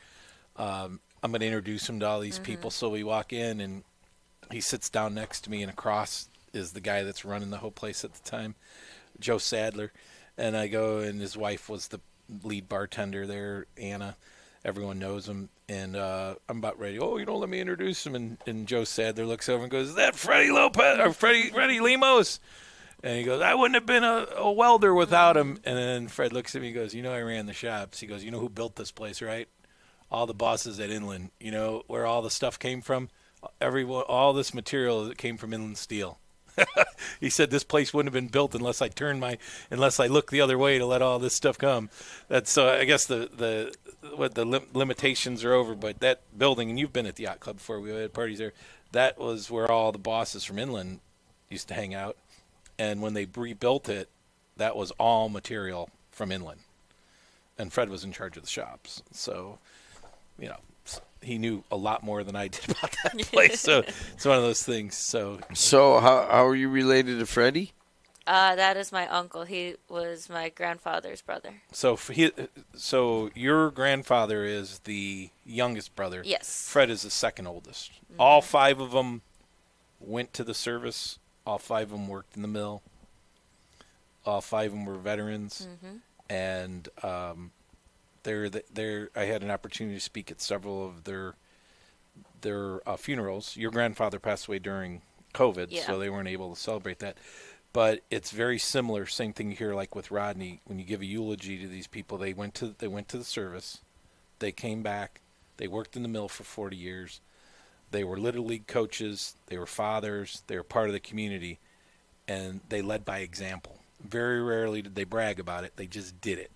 I'm going to introduce him to all these people. So we walk in, and he sits down next to me, and across is the guy that's running the whole place at the time, Joe Sadler. And I go, and his wife was the lead bartender there, Anna. Everyone knows him. And I'm about ready. Let me introduce him. And Joe Sadler looks over and goes, is that Freddie Lopez or Freddie Lemos? And he goes, I wouldn't have been a welder without him. And then Fred looks at me and goes, I ran the shops. He goes, who built this place, right? All the bosses at Inland. Where all the stuff came from? All this material that came from Inland Steel. He said this place wouldn't have been built unless I looked the other way to let all this stuff come. That's I guess the limitations are over. But that building, and you've been at the yacht club before. We had parties there. That was where all the bosses from Inland used to hang out. And when they rebuilt it, that was all material from Inland. And Fred was in charge of the shops, so he knew a lot more than I did about that place. So it's one of those things. So how are you related to Freddie? That is my uncle. He was my grandfather's brother. So your grandfather is the youngest brother. Yes. Fred is the second oldest. Mm-hmm. All five of them went to the service. All five of them worked in the mill. All five of them were veterans. Mm-hmm. And I had an opportunity to speak at several of their funerals. Your grandfather passed away during COVID, so they weren't able to celebrate that. But it's very similar. Same thing here, like with Rodney. When you give a eulogy to these people, they went to the service, they came back, they worked in the mill for 40 years. They were Little League coaches, they were fathers, they were part of the community, and they led by example. Very rarely did they brag about it; they just did it.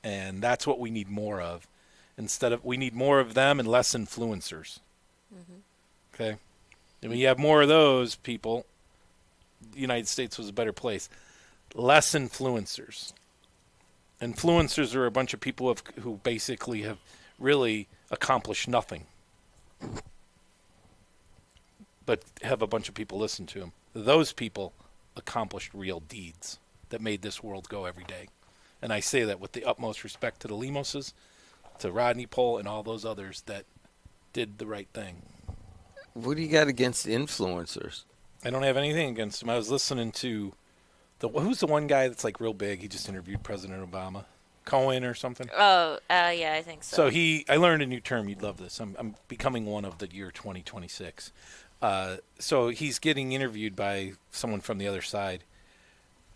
And that's what we need more of. We need more of them and less influencers. Mm-hmm. Okay? And when you have more of those people, the United States was a better place. less influencers. Influencers are a bunch of people who basically have really accomplished nothing, but have a bunch of people listen to them. Those people accomplished real deeds that made this world go every day. And I say that with the utmost respect to the Limoses, to Rodney Pohl, and all those others that did the right thing. What do you got against influencers? I don't have anything against them. I was listening to who's the one guy that's like real big? He just interviewed President Obama, Cohen or something. Oh, yeah, I think so. So I learned a new term. You'd love this. I'm becoming one of the year 2026. So he's getting interviewed by someone from the other side,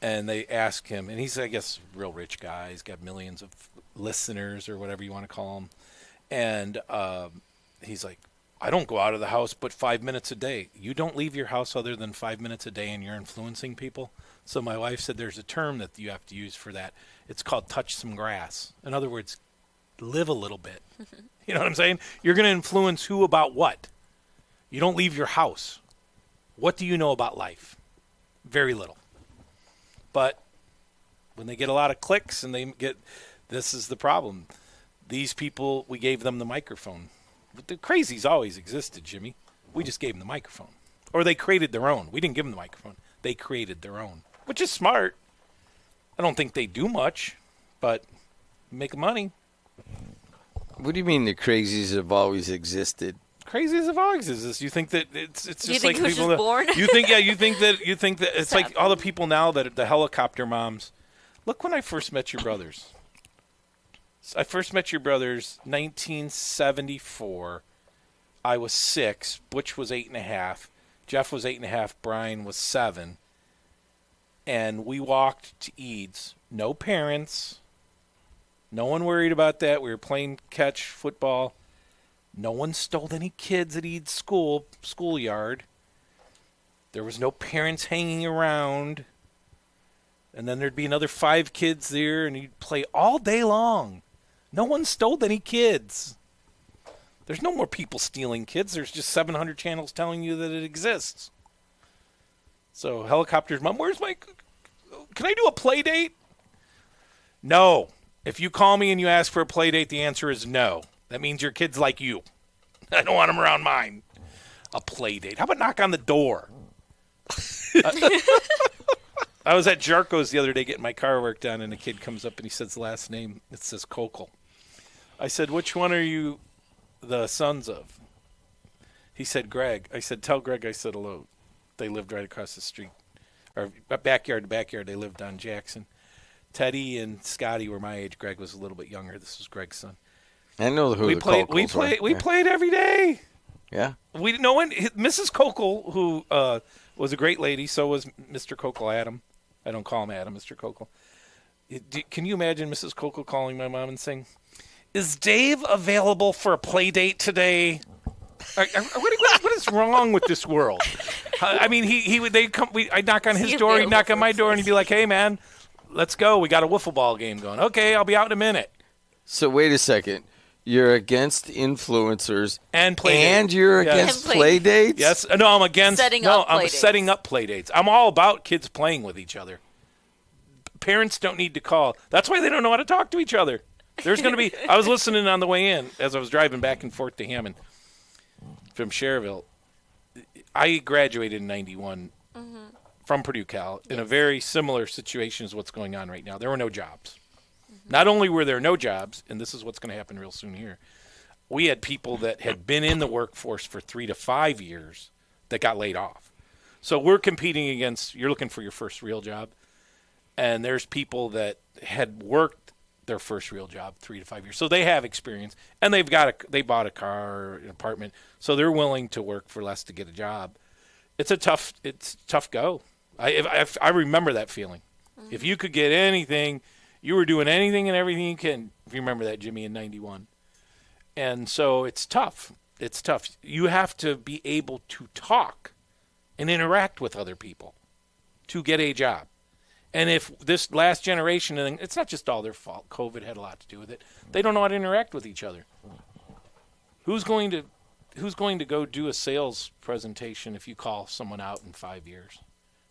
and they ask him, and he's, I guess, a real rich guy. He's got millions of listeners or whatever you want to call them, and he's like, I don't go out of the house but 5 minutes a day. You don't leave your house other than 5 minutes a day, and you're influencing people? So my wife said there's a term that you have to use for that. It's called touch some grass. In other words, live a little bit. You know what I'm saying? You're going to influence who about what? You don't leave your house. What do you know about life? Very little. But when they get a lot of clicks and this is the problem. These people, we gave them the microphone. The crazies always existed, Jimmy. We just gave them the microphone. Or they created their own. We didn't give them the microphone. They created their own, which is smart. I don't think they do much, but make money. What do you mean the crazies have always existed? Crazies have always existed. You think that it's just you think like people that born? You think that it's like all the people now that are the helicopter moms. Look, when I first met your brothers. I first met your brothers 1974. I was 6. Butch was 8.5. Jeff was 8.5. Brian was 7. And we walked to Eads. No parents. No one worried about that. We were playing catch football. No one stole any kids at Eads schoolyard. There was no parents hanging around. And then there'd be another 5 kids there, and you'd play all day long. No one stole any kids. There's no more people stealing kids. There's just 700 channels telling you that it exists. So helicopters, Mom, can I do a play date? No. If you call me and you ask for a play date, the answer is no. That means your kid's like you. I don't want them around mine. A play date. How about knock on the door? I was at Jarko's the other day getting my car work done, and a kid comes up and he says the last name. It says Kokel. I said, which one are you the sons of? He said, Greg. I said, tell Greg I said hello. They lived right across the street. Or backyard to backyard. They lived on Jackson. Teddy and Scotty were my age. Greg was a little bit younger. This was Greg's son. I know who the Kokels were. We played every day. Yeah. Mrs. Kokel, who was a great lady, so was Mr. Kokel, Adam. I don't call him Adam, Mr. Kokel. Can you imagine Mrs. Kokel calling my mom and saying, is Dave available for a play date today? What is wrong with this world? I mean, they'd come. I'd knock on his door, he'd knock on my door, and he'd be like, hey, man, let's go. We got a wiffle ball game going. Okay, I'll be out in a minute. So wait a second. You're against influencers and you're against play dates? Yes. No, I'm against setting up play dates. I'm all about kids playing with each other. Parents don't need to call. That's why they don't know how to talk to each other. There's going to be – I was listening on the way in as I was driving back and forth to Hammond from Cherville. I graduated in 91 from Purdue Cal in a very similar situation as what's going on right now. There were no jobs. Not only were there no jobs, and this is what's going to happen real soon here, we had people that had been in the workforce for 3 to 5 years that got laid off. So we're competing against – you're looking for your first real job, and there's people that had worked their first real job 3 to 5 years. So they have experience, and they bought a car or an apartment, so they're willing to work for less to get a job. It's tough go. I remember that feeling. If you could get anything – you were doing anything and everything you can, if you remember that, Jimmy, in 91. And so it's tough. It's tough. You have to be able to talk and interact with other people to get a job. And if this last generation, and it's not just all their fault, COVID had a lot to do with it, they don't know how to interact with each other. Who's going to go do a sales presentation if you call someone out in 5 years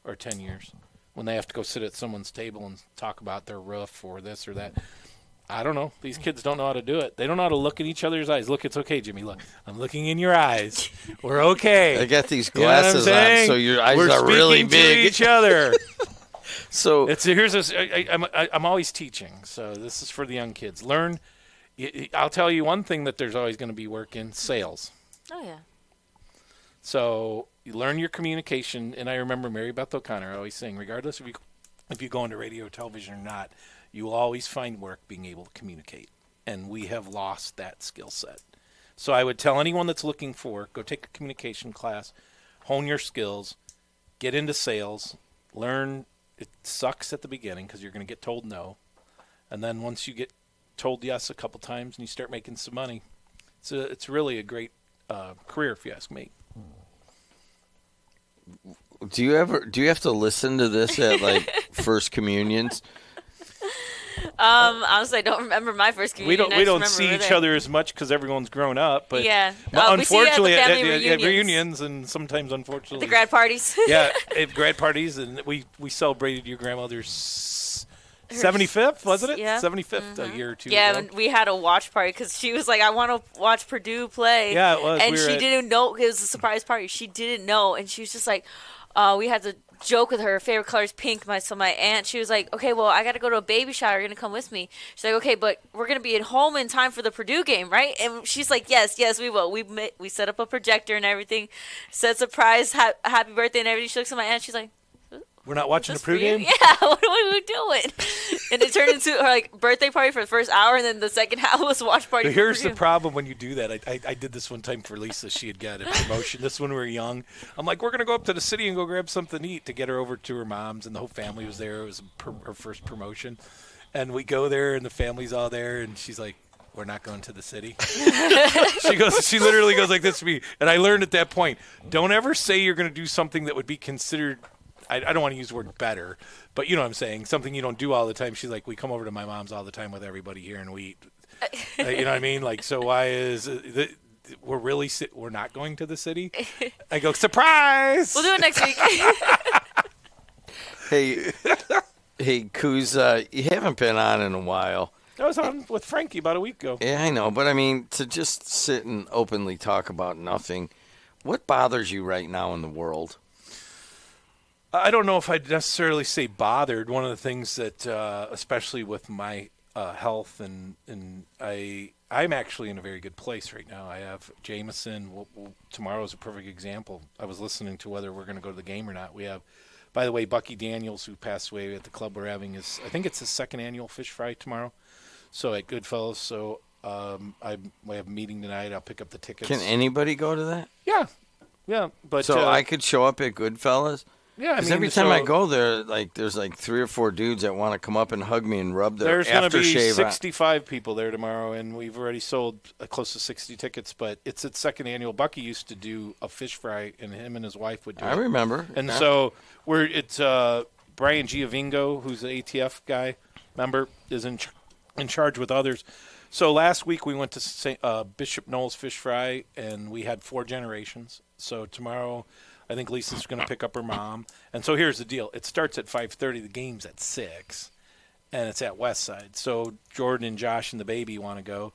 or 10 years? when they have to go sit at someone's table and talk about their roof or this or that. I don't know. These kids don't know how to do it. They don't know how to look in each other's eyes. Look, it's okay, Jimmy. Look, I'm looking in your eyes. We're okay. I got these You know what I'm glasses on, saying? so your eyes We're are really speaking to big. each other. So I'm always teaching. So this is for the young kids. Learn. I'll tell you one thing that there's always going to be work in: sales. Oh yeah. So you learn your communication. And I remember Mary Beth O'Connor always saying, regardless if you go into radio or television or not, you will always find work being able to communicate. And we have lost that skill set. So I would tell anyone that's looking for, go take a communication class, hone your skills, get into sales, learn. It sucks at the beginning because you're going to get told no. And then once you get told yes a couple times and you start making some money, it's really a great career, if you ask me. Do you have to listen to this at like first communions? Honestly, I don't remember my first communion. We don't see each other as much because everyone's grown up. But yeah, unfortunately, we see at reunions. reunions and sometimes unfortunately the grad parties. Yeah, at grad parties, and we celebrated your grandmother's 75th, wasn't it? Yeah. 75th a year or two Yeah, ago. and we had a watch party because she was like, I want to watch Purdue play. Yeah, it was. And We were she at- didn't know. It was a surprise party. She didn't know. And she was just like, we had to joke with her. Her favorite color is pink. So my aunt, she was like, okay, well, I got to go to a baby shower. You're going to come with me. She's like, okay, but we're going to be at home in time for the Purdue game, right? And she's like, yes, we will. We set up a projector and everything, said surprise, happy birthday and everything. She looks at my aunt. She's like, We're not watching the for you? pregame? Yeah, what are we doing? And it turned into her like birthday party for the first hour, and then the second half was watch party. But for here's the Purdue. problem when you do that. I did this one time for Lisa. She had got a promotion. This when we were young. I'm like, we're going to go up to the city and go grab something to eat to get her over to her mom's, and the whole family was there. It was her first promotion. And we go there, and the family's all there, and she's like, we're not going to the city. She literally goes like this to me. And I learned at that point, don't ever say you're going to do something that would be considered, I don't want to use the word better, but you know what I'm saying, something you don't do all the time. She's like, we come over to my mom's all the time with everybody here and we eat. You know what I mean? Like, so why is we're not going to the city? I go, surprise! We'll do it next week. Hey, Kuz, you haven't been on in a while. I was on with Frankie about a week ago. Yeah, I know, but I mean, to just sit and openly talk about nothing, what bothers you right now in the world? I don't know if I'd necessarily say bothered. One of the things that, especially with my health, and I'm actually in a very good place right now. I have Jameson. Tomorrow is a perfect example. I was listening to whether we're going to go to the game or not. We have, by the way, Bucky Daniels, who passed away at the club we're having, I think it's his second annual fish fry tomorrow. So at Goodfellas. So we have a meeting tonight. I'll pick up the tickets. Can anybody go to that? Yeah. But so I could show up at Goodfellas? Yeah, Because every time I go there, there's 3 or 4 dudes that want to come up and hug me and rub their There's going to be aftershave on. 65 people there tomorrow, and we've already sold close to 60 tickets. But it's its second annual. Bucky used to do a fish fry, and him and his wife would do it. I remember. And Yeah. so it's Brian Giovingo, who's the ATF guy, member, is in charge with others. So last week we went to Bishop Noel's Fish Fry, and we had 4 generations. So tomorrow I think Lisa's going to pick up her mom. And so here's the deal. It starts at 5:30. The game's at 6, and it's at Westside. So Jordan and Josh and the baby want to go.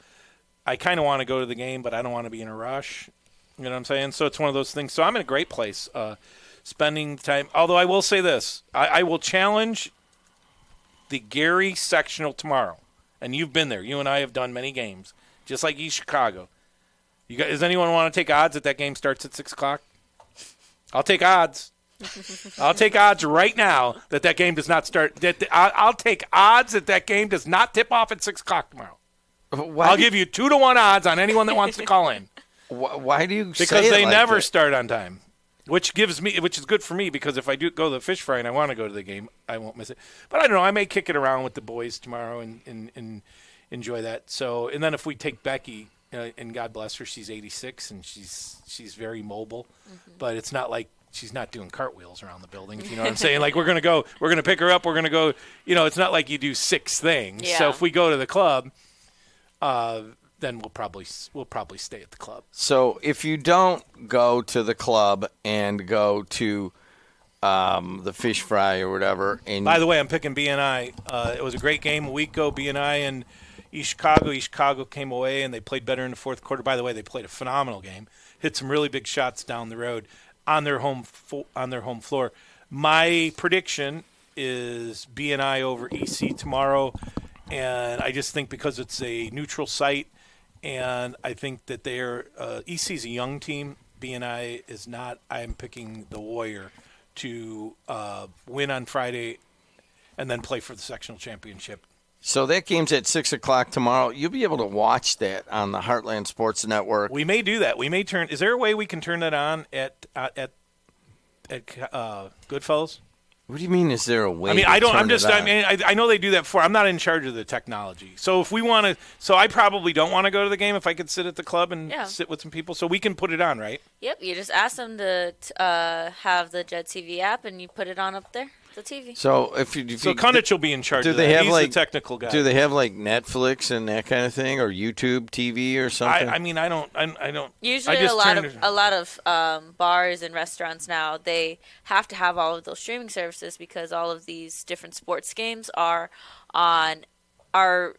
I kind of want to go to the game, but I don't want to be in a rush. You know what I'm saying? So it's one of those things. So I'm in a great place spending time. Although I will say this. I will challenge the Gary Sectional tomorrow. And you've been there. You and I have done many games, just like East Chicago. Does anyone want to take odds that that game starts at 6 o'clock? I'll take odds. I'll take odds right now that game does not start. I'll take odds that game does not tip off at 6 o'clock tomorrow. I'll give you 2-to-1 odds on anyone that wants to call in. Why do you say Because it they like never that? start on time, which is good for me because if I do go to the fish fry and I want to go to the game, I won't miss it. But I don't know. I may kick it around with the boys tomorrow and enjoy that. So, and then if we take Becky. And God bless her, she's 86 and she's very mobile, but it's not like she's not doing cartwheels around the building. If you know what I'm saying, like we're gonna pick her up, we're gonna go. It's not like you do 6 things. Yeah. So if we go to the club, then we'll probably stay at the club. So if you don't go to the club and go to the fish fry or whatever. And by the way, I'm picking BNI. It was a great game a week ago. BNI and East Chicago. East Chicago came away and they played better in the fourth quarter. By the way, they played a phenomenal game. Hit some really big shots down the road on their home floor. My prediction is BNI over EC tomorrow, and I just think because it's a neutral site, and I think that they're EC's a young team. BNI is not. I'm picking the Warrior to win on Friday and then play for the sectional championship. So that game's at 6 o'clock tomorrow. You'll be able to watch that on the Heartland Sports Network. We may do that. We may turn. Is there a way we can turn that on at Goodfellas? What do you mean? Is there a way? I mean, I don't. I'm just. I mean, I know they do that I'm not in charge of the technology. So if we want to, I probably don't want to go to the game if I could sit at the club and sit with some people. So we can put it on, right? Yep. You just ask them to have the Jet TV app, and you put it on up there. The TV. So if Kundich will be in charge of that. He's the technical guy. Do they have like Netflix and that kind of thing, or YouTube TV or something? I mean, I don't. Usually, a lot of bars and restaurants now, they have to have all of those streaming services because all of these different sports games are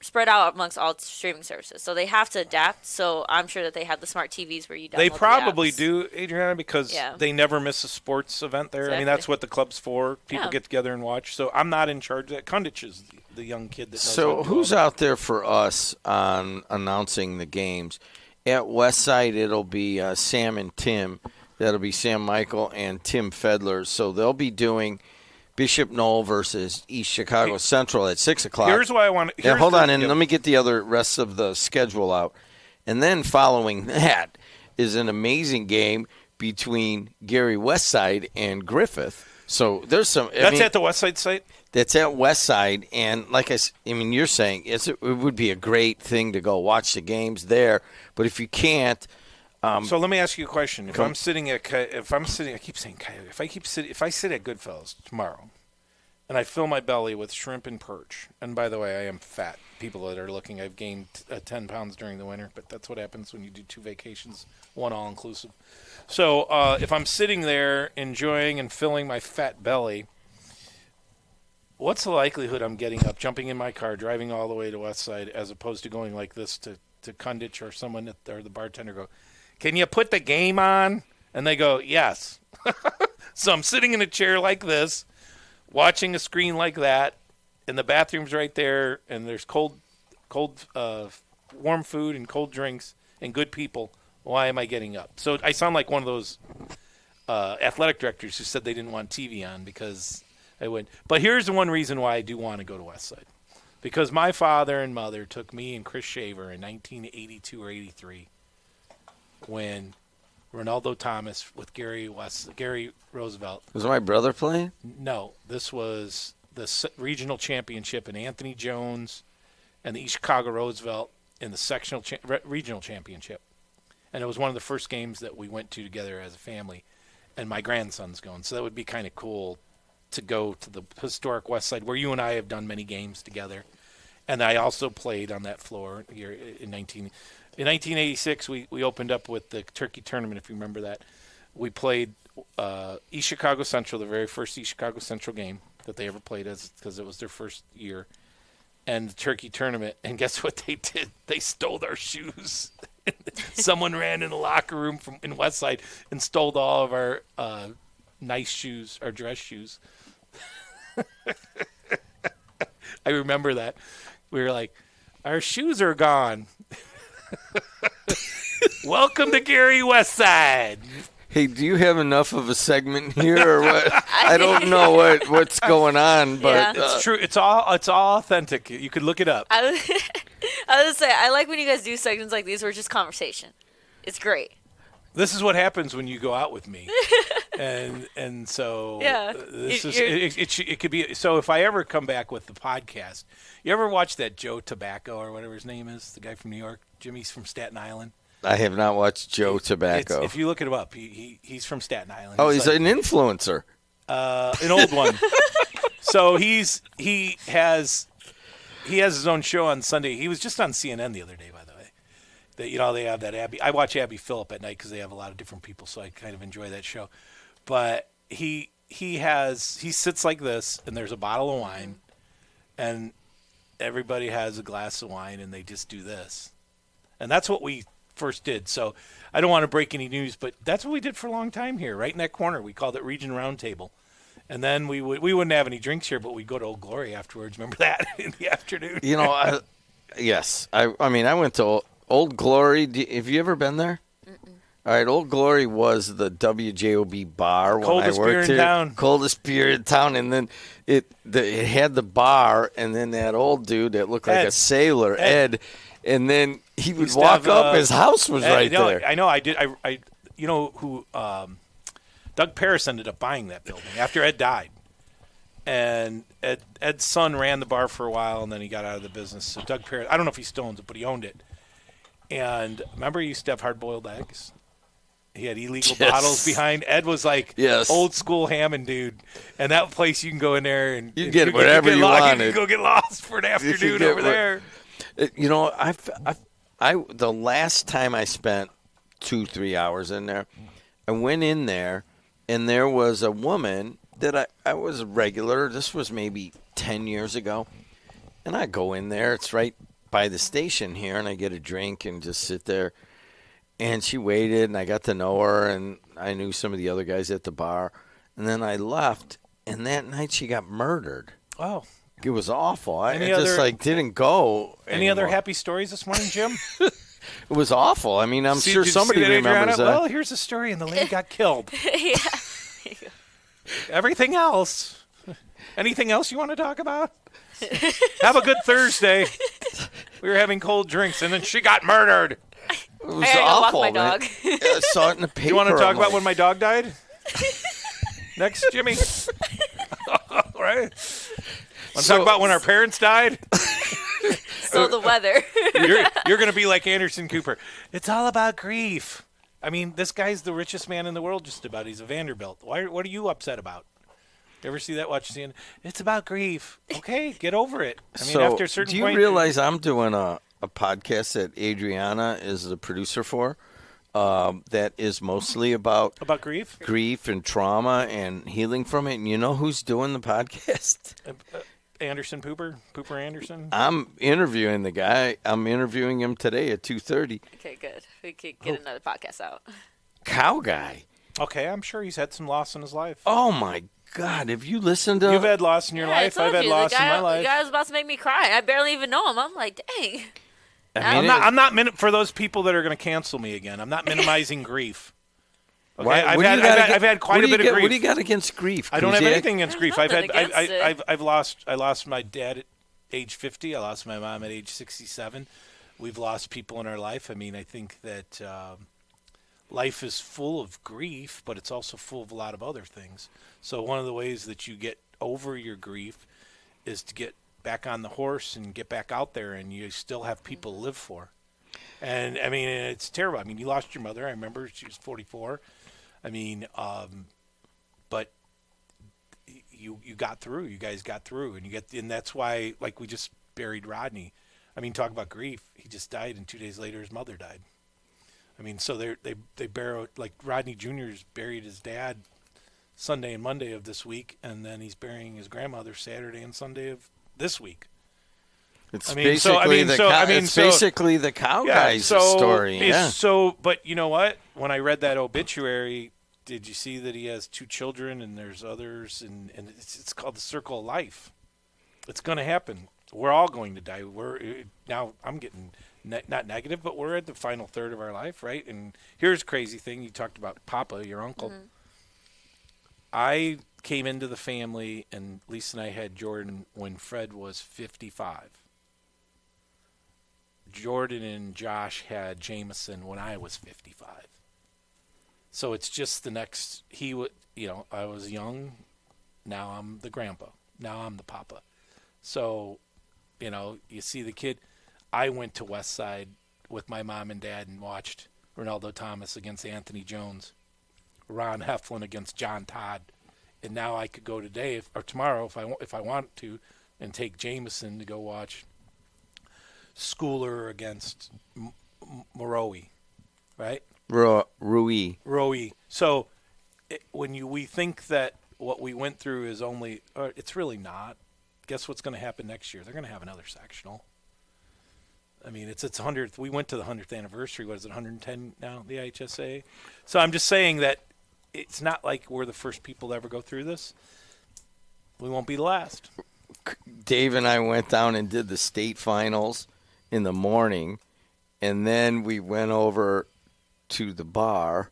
spread out amongst all streaming services. So they have to adapt. So I'm sure that they have the smart TVs where you download They probably the apps. do, Adriana, because they never miss a sports event there. Exactly. I mean, that's what the club's for. People get together and watch. So I'm not in charge of that. Kundich is the young kid that knows So who's out there for us on announcing the games? At Westside, it'll be Sam and Tim. That'll be Sam Michael and Tim Fedler. So they'll be doing Bishop Knoll versus East Chicago Central at 6 o'clock. Here's why I want to. Yeah, hold on, and let me get the rest of the schedule out. And then following that is an amazing game between Gary Westside and Griffith. So there's some. That's at the Westside site? That's at Westside. And like I mean, you're saying it would be a great thing to go watch the games there. But if you can't. So let me ask you a question. If I sit at Goodfellas tomorrow, and I fill my belly with shrimp and perch, and by the way, I am fat. People that are looking, I've gained 10 pounds during the winter, but that's what happens when you do 2 vacations, one all-inclusive. So if I'm sitting there enjoying and filling my fat belly, what's the likelihood I'm getting up, jumping in my car, driving all the way to Westside, as opposed to going like this to Kundich or someone or the bartender go, "Can you put the game on?" And they go, "Yes." So I'm sitting in a chair like this, watching a screen like that, and the bathroom's right there, and there's warm food and cold drinks and good people. Why am I getting up? So I sound like one of those athletic directors who said they didn't want TV on because I went. But here's the one reason why I do want to go to Westside. Because my father and mother took me and Chris Shaver in 1982 or 83 when Ronaldo Thomas with Gary Roosevelt. Was my brother playing? No, this was the regional championship, and Anthony Jones and the East Chicago Roosevelt in the sectional regional championship. And it was one of the first games that we went to together as a family, and my grandson's going. So that would be kind of cool to go to the historic West Side where you and I have done many games together. And I also played on that floor here in 1986. We opened up with the Turkey Tournament, if you remember that. We played East Chicago Central, the very first East Chicago Central game that they ever played, because it was their first year, and the Turkey Tournament. And guess what they did? They stole our shoes. Someone ran in the locker room in Westside and stole all of our nice shoes, our dress shoes. I remember that. We were like, "Our shoes are gone." Welcome to Gary Westside. Hey, do you have enough of a segment here, or what? I don't know what's going on, but It's true. It's all authentic. You could look it up. I was gonna say, I like when you guys do segments like these where it's just conversation. It's great. This is what happens when you go out with me, and so it could be. So if I ever come back with the podcast, you ever watch that Joe Tobacco or whatever his name is, the guy from New York? Jimmy's from Staten Island. I have not watched Joe Tobacco. If you look him up, he's from Staten Island. Oh, he's like, an influencer. An old one. So he has his own show on Sunday. He was just on CNN the other day, by the way. They have that Abby. I watch Abby Phillip at night because they have a lot of different people, so I kind of enjoy that show. But he he sits like this, and there's a bottle of wine, and everybody has a glass of wine, and they just do this. And that's what we first did. So I don't want to break any news, but that's what we did for a long time here, right in that corner. We called it Region Roundtable. And then we wouldn't have any drinks here, but we'd go to Old Glory afterwards. Remember that in the afternoon? You know, yes. I mean, I went to Old Glory. Have you ever been there? All right, Old Glory was the WJOB bar when I worked here. Coldest beer in town. And then it had the bar, and then that old dude that looked like a sailor, Ed. And then he would walk up. His house was right there. I know. I did. I you know who? Doug Paris ended up buying that building after Ed died, and Ed's son ran the bar for a while, and then he got out of the business. So Doug Paris, I don't know if he still owns it, but he owned it. And remember, he used to have hard-boiled eggs. He had illegal bottles behind. Ed was like old school Hammond dude, and that place you can go in there and you get whatever you wanted. You can go get lost for an afternoon over there. You know, I the last time I spent 2-3 hours in there, I went in there, and there was a woman that I was a regular. This was maybe 10 years ago, and I go in there. It's right by the station here, and I get a drink and just sit there. And she waited, and I got to know her, and I knew some of the other guys at the bar. And then I left, and that night she got murdered. Oh. It was awful. I just didn't go Any anymore. other happy stories this morning, Jim? It was awful. I mean, I'm sure somebody remembers that. Well, here's a story, and the lady got killed. Yeah. Everything else. Anything else you want to talk about? Have a good Thursday. We were having cold drinks, and then she got murdered. It was awful. Walk my dog. I saw it in the paper. You want to talk about when my dog died? Next, Jimmy. All right. Want to talk about when our parents died? So the weather. You're going to be like Anderson Cooper. It's all about grief. I mean, this guy's the richest man in the world just about. He's a Vanderbilt. What are you upset about? You ever see that? Watch CNN. It's about grief. Okay, get over it. I mean, after a certain point. Do you realize I'm doing a podcast that Adriana is the producer for that is mostly about grief and trauma and healing from it? And you know who's doing the podcast? Anderson Pooper Anderson. I'm interviewing the guy. I'm interviewing him today at 2:30. Okay, good. We could get another podcast out. Cow guy. Okay, I'm sure he's had some loss in his life. Oh my God! Have you listened to? You've had loss in your life. I've had loss in my life. The guy was about to make me cry. I barely even know him. I'm like, dang. I'm not for those people that are going to cancel me again. I'm not minimizing grief. Okay, I've had quite a bit of grief. What do you got against grief? I don't have anything against grief. I lost my dad at age 50. I lost my mom at age 67. We've lost people in our life. I mean, I think that life is full of grief, but it's also full of a lot of other things. So one of the ways that you get over your grief is to get back on the horse and get back out there, and you still have people to live for. And I mean, it's terrible. I mean, you lost your mother. I remember she was 44. I mean, but you got through. You guys got through, and that's why, like, we just buried Rodney. I mean, talk about grief. He just died, and 2 days later, his mother died. I mean, so they buried, like, Rodney Jr.'s buried his dad Sunday and Monday of this week, and then he's burying his grandmother Saturday and Sunday of this week. It's basically the cow guy's story. Yeah. So, but you know what? When I read that obituary, did you see that he has 2 children and there's others, and it's called the circle of life. It's going to happen. We're all going to die. Now I'm getting not negative, but we're at the final third of our life, right? And here's a crazy thing. You talked about Papa, your uncle. Mm-hmm. I came into the family, and Lisa and I had Jordan when Fred was 55. Jordan and Josh had Jameson when I was 55. So it's just the next. I was young. Now I'm the grandpa. Now I'm the papa. So, you see the kid. I went to West Side with my mom and dad and watched Ronaldo Thomas against Anthony Jones, Ron Heflin against John Todd, and now I could go today or tomorrow if I want to, and take Jameson to go watch Schooler against Moroe, right? Rui. So we think that what we went through is only it's really not. Guess what's going to happen next year? They're going to have another sectional. I mean, it's its 100th. We went to the 100th anniversary. What is it, 110 now, the IHSA? So I'm just saying that it's not like we're the first people to ever go through this. We won't be the last. Dave and I went down and did the state finals in the morning, and then we went over to the bar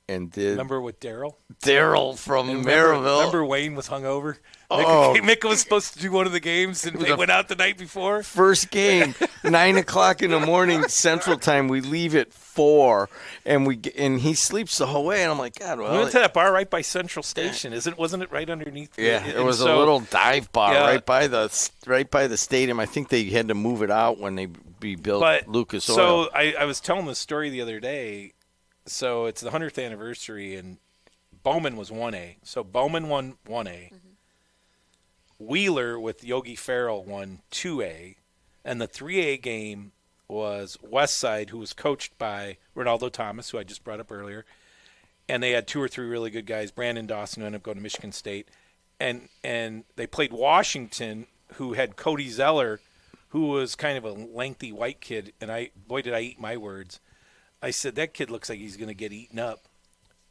and did. Remember with Daryl? Daryl from Maryville. Remember Wayne was hungover? Oh. Mick was supposed to do one of the games, and they went out the night before. First game, 9 o'clock in the morning Central Time. We leave at 4, and he sleeps the whole way. And I'm like, God, well. We went to that bar right by Central Station. Wasn't it right underneath? Yeah, it was a little dive bar right by the stadium. I think they had to move it out when they rebuilt Lucas Oil. So I was telling this story the other day. So it's the 100th anniversary, and Bowman was 1A. So Bowman won 1A. Mm-hmm. Wheeler with Yogi Farrell won 2A. And the 3A game was Westside, who was coached by Ronaldo Thomas, who I just brought up earlier. And they had 2 or 3 really good guys. Brandon Dawson, who ended up going to Michigan State. And they played Washington, who had Cody Zeller, who was kind of a lengthy white kid. And boy, did I eat my words. I said, that kid looks like he's going to get eaten up.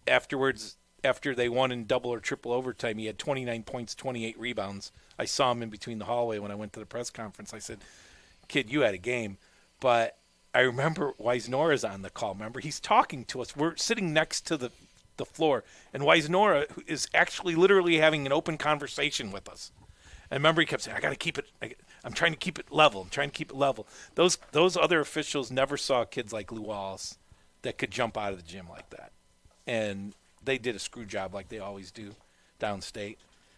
Afterwards, after they won in double or triple overtime, he had 29 points, 28 rebounds. I saw him in between the hallway when I went to the press conference. I said, kid, you had a game. But I remember Wisnora's on the call. Remember, he's talking to us. We're sitting next to the floor, and Wisnora is actually literally having an open conversation with us. And remember, he kept saying, I got to keep it. I'm trying to keep it level. I'm trying to keep it level. Those other officials never saw kids like Lou Wallace that could jump out of the gym like that. And they did a screw job like they always do downstate.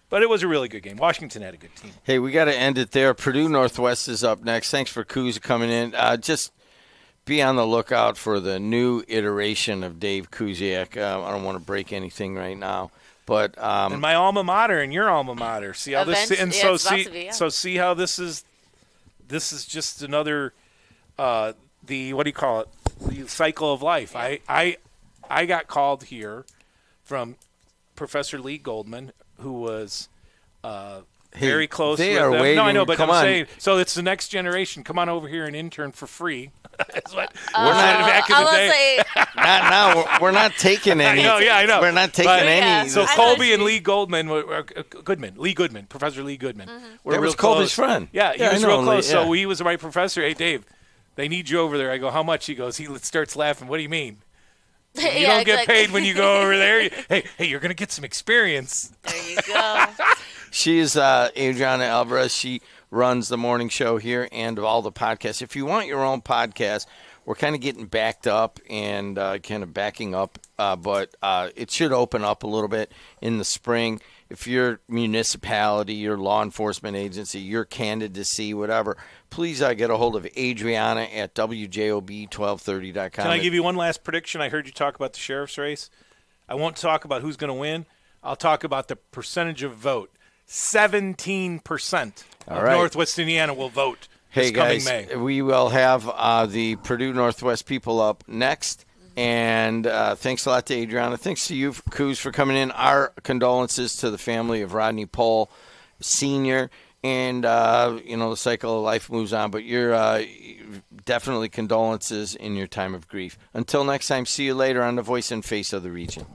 But it was a really good game. Washington had a good team. Hey, we got to end it there. Purdue Northwest is up next. Thanks for Kuz coming in. Just be on the lookout for the new iteration of Dave Kuziak. I don't want to break anything right now. But and my alma mater and your alma mater. See how this and so see how this is just another the what do you call it? The cycle of life. Yeah. I got called here from Professor Lee Goldman, who was very close they with are them. Waiting. No, I know, but Come I'm on. saying so it's the next generation. Come on over here and intern for free. That's what we're not back in the day. Not now. We're not taking any. I know. We're not taking any. So Colby and Lee Goldman, Lee Goodman, Professor Lee Goodman. Mm-hmm. Were that was real Colby's close. friend. Yeah, he was real close. Lee, yeah. So he was the right professor. Hey, Dave, they need you over there. I go, how much? He goes, he starts laughing. What do you mean? You don't get paid when you go over there. Hey, you're going to get some experience. There you go. She is Adriana Alvarez. She runs the morning show here and all the podcasts. If you want your own podcast, we're kind of getting backed up and kind of backing up, but it should open up a little bit in the spring. If your municipality, your law enforcement agency, your candidacy, whatever, please get a hold of Adriana at WJOB1230.com. Can I give you one last prediction? I heard you talk about the sheriff's race. I won't talk about who's going to win. I'll talk about the percentage of vote. 17% of Northwest Indiana will vote this coming May. We will have the Purdue Northwest people up next. And thanks a lot to Adriana. Thanks to you, Kuz, for coming in. Our condolences to the family of Rodney Pohl, Sr., and, the cycle of life moves on. But you're definitely condolences in your time of grief. Until next time, see you later on The Voice and Face of the Region.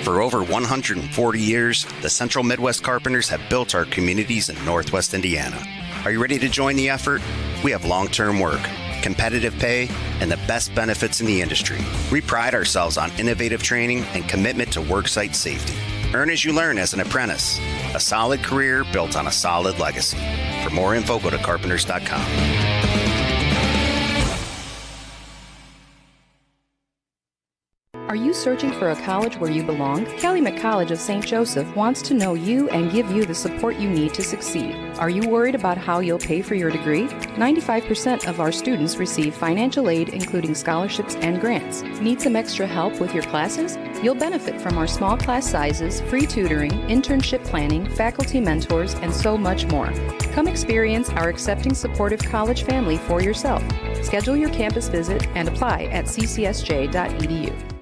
For over 140 years, the Central Midwest Carpenters have built our communities in Northwest Indiana. Are you ready to join the effort? We have long-term work, competitive pay, and the best benefits in the industry. We pride ourselves on innovative training and commitment to worksite safety. Earn as you learn as an apprentice. A solid career built on a solid legacy. For more info, go to carpenters.com. Are you searching for a college where you belong? Calumet College of St. Joseph wants to know you and give you the support you need to succeed. Are you worried about how you'll pay for your degree? 95% of our students receive financial aid, including scholarships and grants. Need some extra help with your classes? You'll benefit from our small class sizes, free tutoring, internship planning, faculty mentors, and so much more. Come experience our accepting, supportive college family for yourself. Schedule your campus visit and apply at ccsj.edu.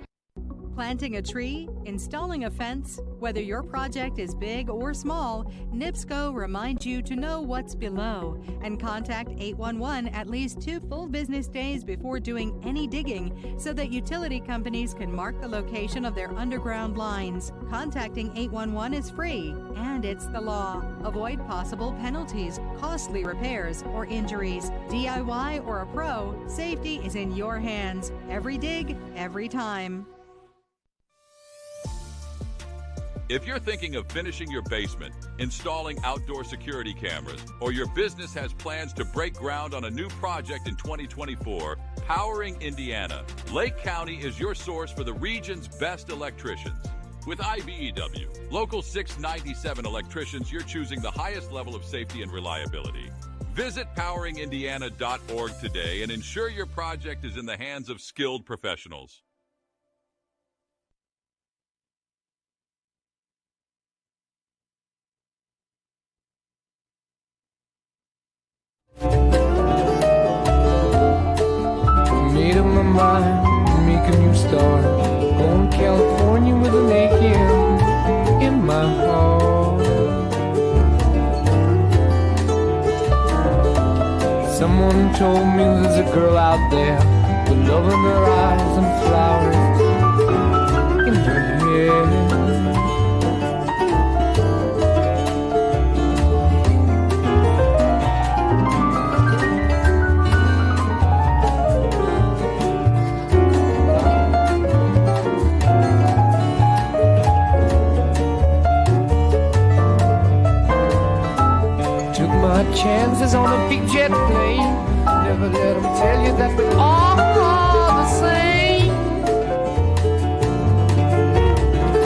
Planting a tree, installing a fence, whether your project is big or small, NIPSCO reminds you to know what's below and contact 811 at least 2 full business days before doing any digging so that utility companies can mark the location of their underground lines. Contacting 811 is free and it's the law. Avoid possible penalties, costly repairs, or injuries. DIY or a pro, safety is in your hands. Every dig, every time. If you're thinking of finishing your basement, installing outdoor security cameras, or your business has plans to break ground on a new project in 2024, Powering Indiana, Lake County is your source for the region's best electricians. With IBEW, Local 697 electricians, you're choosing the highest level of safety and reliability. Visit poweringindiana.org today and ensure your project is in the hands of skilled professionals. Made up my mind to make a new start. Going to California with an aching in my heart. Someone told me there's a girl out there with love in her eyes and flowers in her hair. Chances on a big jet plane. Never let them tell you that we're all the same.